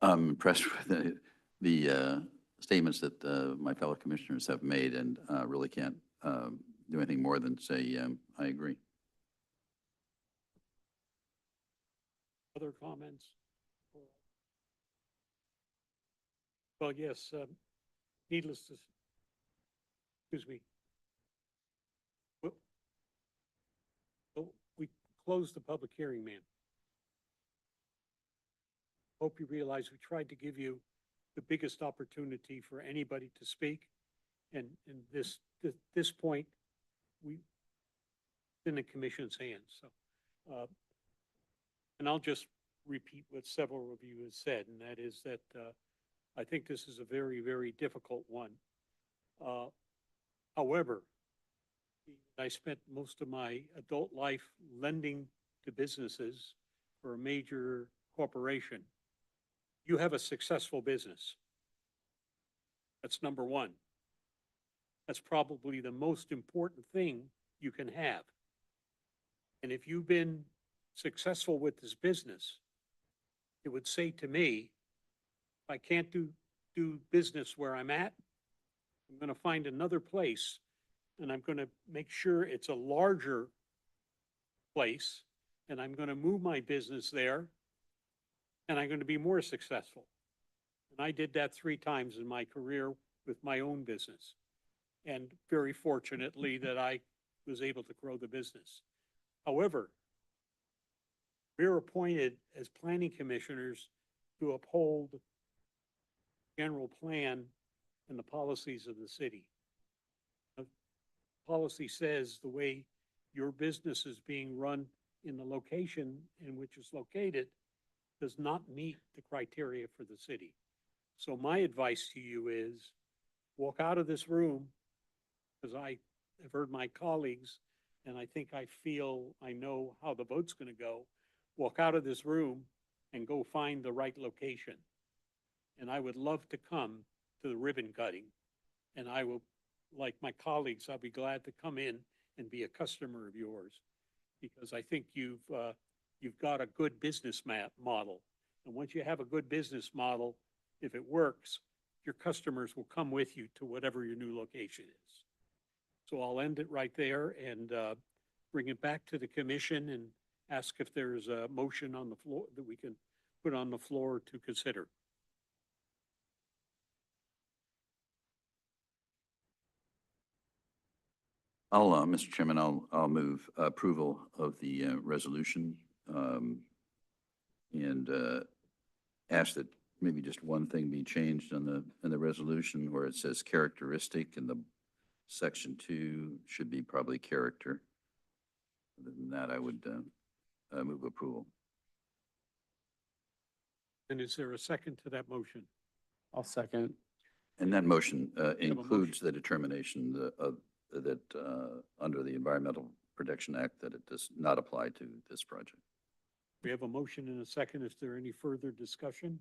I'm impressed with the statements that my fellow commissioners have made, and really can't do anything more than say I agree. Other comments? Well, yes, needless to, excuse me. Well, we closed the public hearing, ma'am. Hope you realize we tried to give you the biggest opportunity for anybody to speak. And this point, it's in the commission's hands. So, and I'll just repeat what several of you have said, and that is that I think this is a very, very difficult one. However, I spent most of my adult life lending to businesses for a major corporation. You have a successful business. That's number 1. That's probably the most important thing you can have. And if you've been successful with this business, it would say to me, if I can't do business where I'm at, I'm going to find another place, and I'm going to make sure it's a larger place, and I'm going to move my business there, and I'm going to be more successful. And I did that 3 times in my career with my own business. And very fortunately that I was able to grow the business. However, we're appointed as planning commissioners to uphold general plan and the policies of the city. The policy says the way your business is being run in the location in which it's located does not meet the criteria for the city. So my advice to you is walk out of this room, because I have heard my colleagues, and I think I feel I know how the vote's going to go. Walk out of this room and go find the right location. and I would love to come to the ribbon cutting. And I will, like my colleagues, I'll be glad to come in and be a customer of yours, because I think you've got a good business model. And once you have a good business model, if it works, your customers will come with you to whatever your new location is. So I'll end it right there and bring it back to the commission and ask if there's a motion on the floor that we can put on the floor to consider. Mr. Chairman, I'll move approval of the resolution, and ask that maybe just one thing be changed in the resolution where it says characteristic, and the section 2 should be probably character. Other than that, I would move approval. And is there a second to that motion? I'll second. And that motion a includes the determination that under the Environmental Protection Act, that it does not apply to this project. We have a motion and a second. Is there any further discussion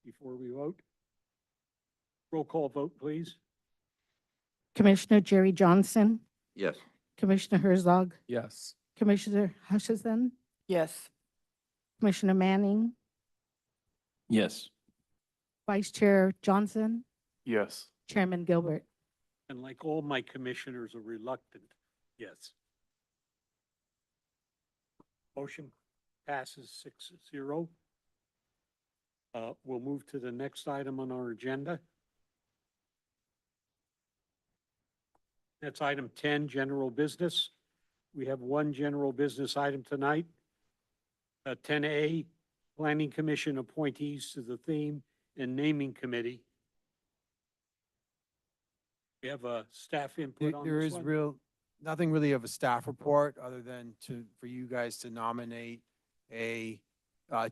before we vote? Roll call vote, please. Commissioner Jerry Johnson, Yes. Commissioner Herzog, Yes. Commissioner Hutchison, Yes. Commissioner Manning, Yes. Vice Chair Johnson, Yes. Chairman Gilbert. And like all my commissioners are reluctant, yes. Motion passes 6-0. We'll move to the next item on our agenda. That's item 10, general business. We have one general business item tonight. 10A, Planning Commission appointees to the Theme and Naming Committee. We have a staff input on There this is one. nothing really of a staff report other than for you guys to nominate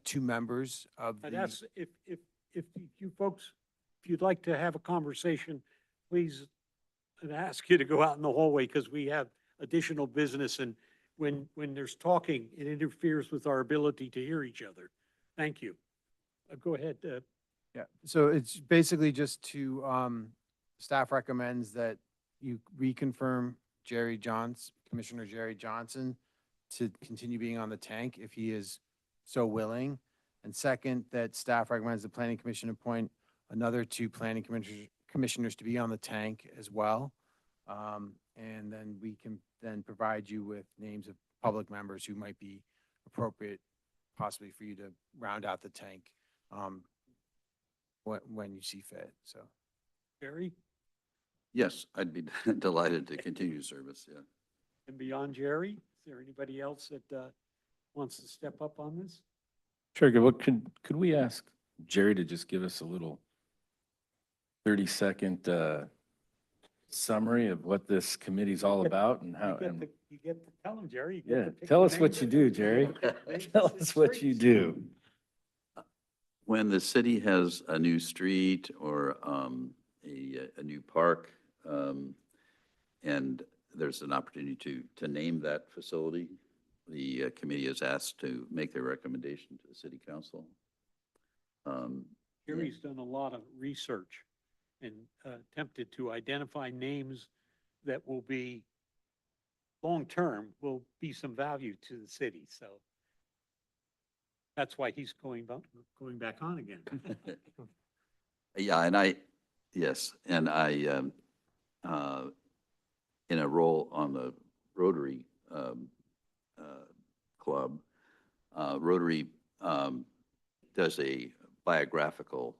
two members of I'd the. ask if you folks, if you'd like to have a conversation, please, I'd ask you to go out in the hallway because we have additional business, and when there's talking, it interferes with our ability to hear each other. Thank you. Go ahead. Yeah, so it's basically just staff recommends that you reconfirm Commissioner Jerry Johnson to continue being on the tank if he is so willing. And second, that staff recommends the planning commission appoint another two planning commissioners to be on the tank as well. And then we can then provide you with names of public members who might be appropriate possibly for you to round out the tank when you see fit, so. Jerry, Yes, I'd be delighted to continue service, yeah. and beyond Jerry, is there anybody else that wants to step up on this? Sure, well, could we ask Jerry to just give us a little 30-second summary of what this committee's all about and how? You get to tell him, Jerry. You get Yeah, to pick tell the us what names. you do, Jerry. Tell us what you do. When the city has a new street or a new park, and there's an opportunity to name that facility, the committee is asked to make their recommendation to the city council. Jerry's done a lot of research and attempted to identify names that will be long-term, will be some value to the city, so that's why he's going back on again. Yeah, and yes, and in a role on the Rotary Club, Rotary does a biographical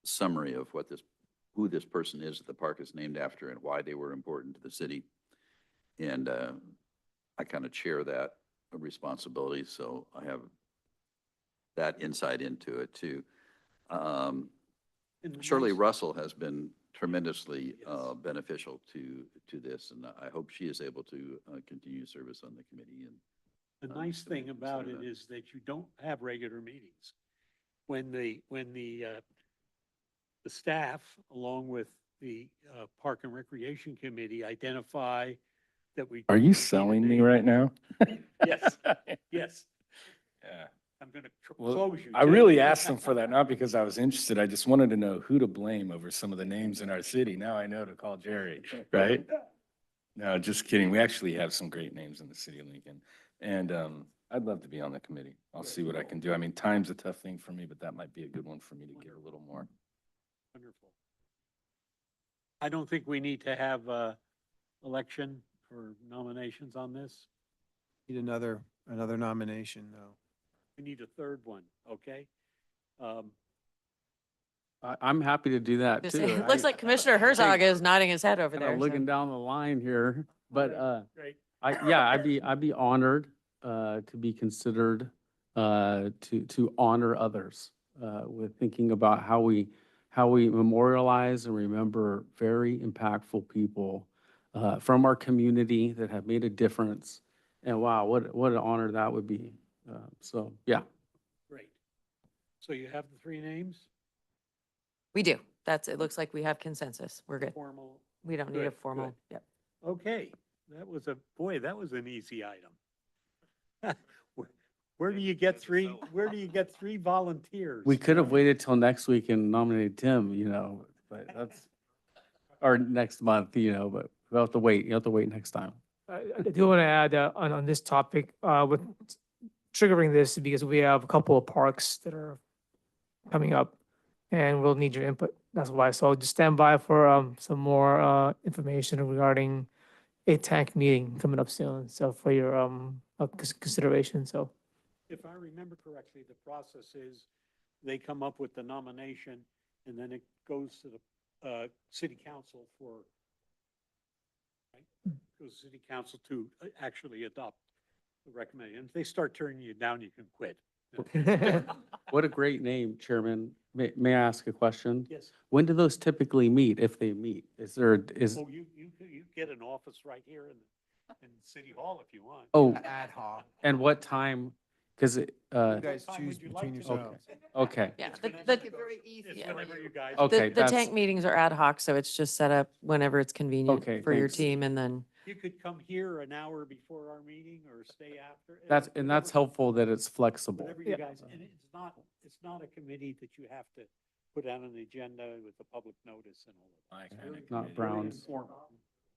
summary of who this person is that the park is named after and why they were important to the city. And I kind of chair that responsibility, so I have that insight into it too. Shirley Russell has been tremendously beneficial to this, and I hope she is able to continue service on the committee. And The nice thing about it is that you don't have regular meetings. When the staff, along with the Park and Recreation Committee, identify that we. Are you selling me right now? Yes, yes. Yeah. I'm gonna Well, close you. I too. really asked them for that, not because I was interested. I just wanted to know who to blame over some of the names in our city. Now I know to call Jerry, right? No, just kidding. We actually have some great names in the city of Lincoln. And I'd love to be on the committee. I'll see what I can do. I mean, time's a tough thing for me, but that might be a good one for me to get a little more. Wonderful. I don't think we need to have a election for nominations on this. Need another nomination, though. We need a third one, okay? I'm happy to do that Just too. say- It looks like Commissioner Herzog is nodding his head over Kind there. of so- looking down the line here, but Great. I'd be honored to be considered to honor others with thinking about how we memorialize and remember very impactful people from our community that have made a difference. And wow, what an honor that would be. So yeah. Great. So you have the three names? We do. It looks like we have consensus. We're good. Formal. We don't need a Good, formal, good. yep. Okay, that was an easy item. Where do you get three volunteers? We could have waited till next week and nominated Tim, but that's, or next month, but we'll have to wait. You have to wait next time. I do want to add on this topic, with triggering this because we have a couple of parks that are coming up and we'll need your input. That's why. So just stand by for some more information regarding a tank meeting coming up soon. So for your consideration. So If I remember correctly, the process is they come up with the nomination and then it goes to the city council goes to city council to actually adopt the recommendation. If they start turning you down, you can quit. What a great name, Chairman. May I ask a question? Yes. When do those typically meet, if they meet? Oh, you get an office right here in City Hall if you want. Oh, Ad hoc. and what time? Because You guys time choose would you like between to go? yourselves. Okay. Yeah, It's the- gonna the- make it very easy. It's whenever you guys. Okay, The that's- tank meetings are ad hoc, so it's just set up whenever it's convenient Okay, for your thanks. team and then. You could come here an hour before our meeting or stay after. That's whatever- helpful that it's flexible. Whatever you guys, and it's not a committee that you have to put on an agenda with a public notice and all of My that. kind of Very- Not committee. Brown's.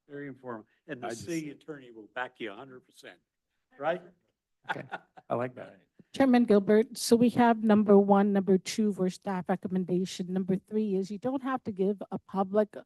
Very informal. And I the just- city attorney will back you 100%, right? Okay, I like that. Chairman Gilbert, so we have number 1, number 2 for staff recommendation. Number 3 is you don't have to give a public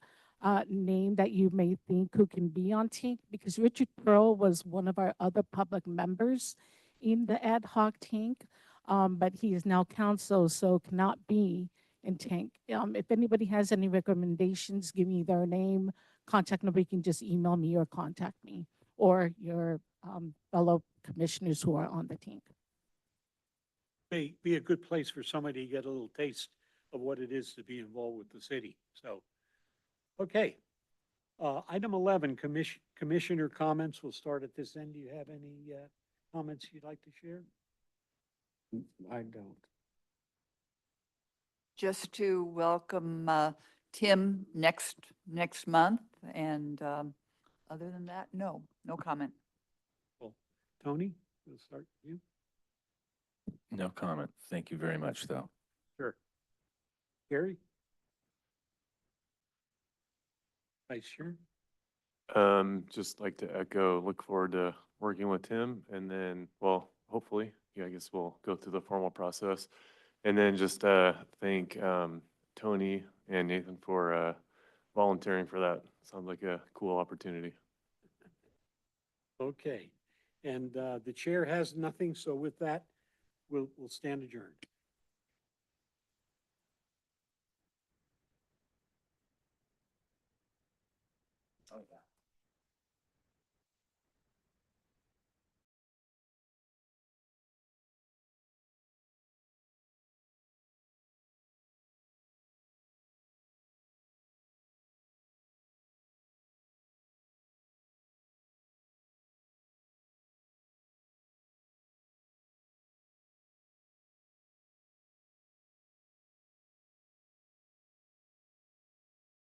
name that you may think who can be on tank, because Richard Pearl was one of our other public members in the ad hoc tank, but he is now council, so cannot be in tank. If anybody has any recommendations, give me their name, contact number, you can just email me or contact me, or your fellow commissioners who are on the tank. Be a good place for somebody to get a little taste of what it is to be involved with the city. So, okay. Item 11, commissioner comments. We'll start at this end. Do you have any comments you'd like to share? I don't. Just to welcome Tim next month, and other than that, no comment. Well, Tony, we'll start with you. No comment. Thank you very much, though. Sure. Gary? Vice Chair? Just like to echo, look forward to working with Tim and then, well, hopefully, I guess we'll go through the formal process. And then just thank Tony and Nathan for volunteering for that. Sounds like a cool opportunity. Okay. And the chair has nothing, so with that, we'll stand adjourned.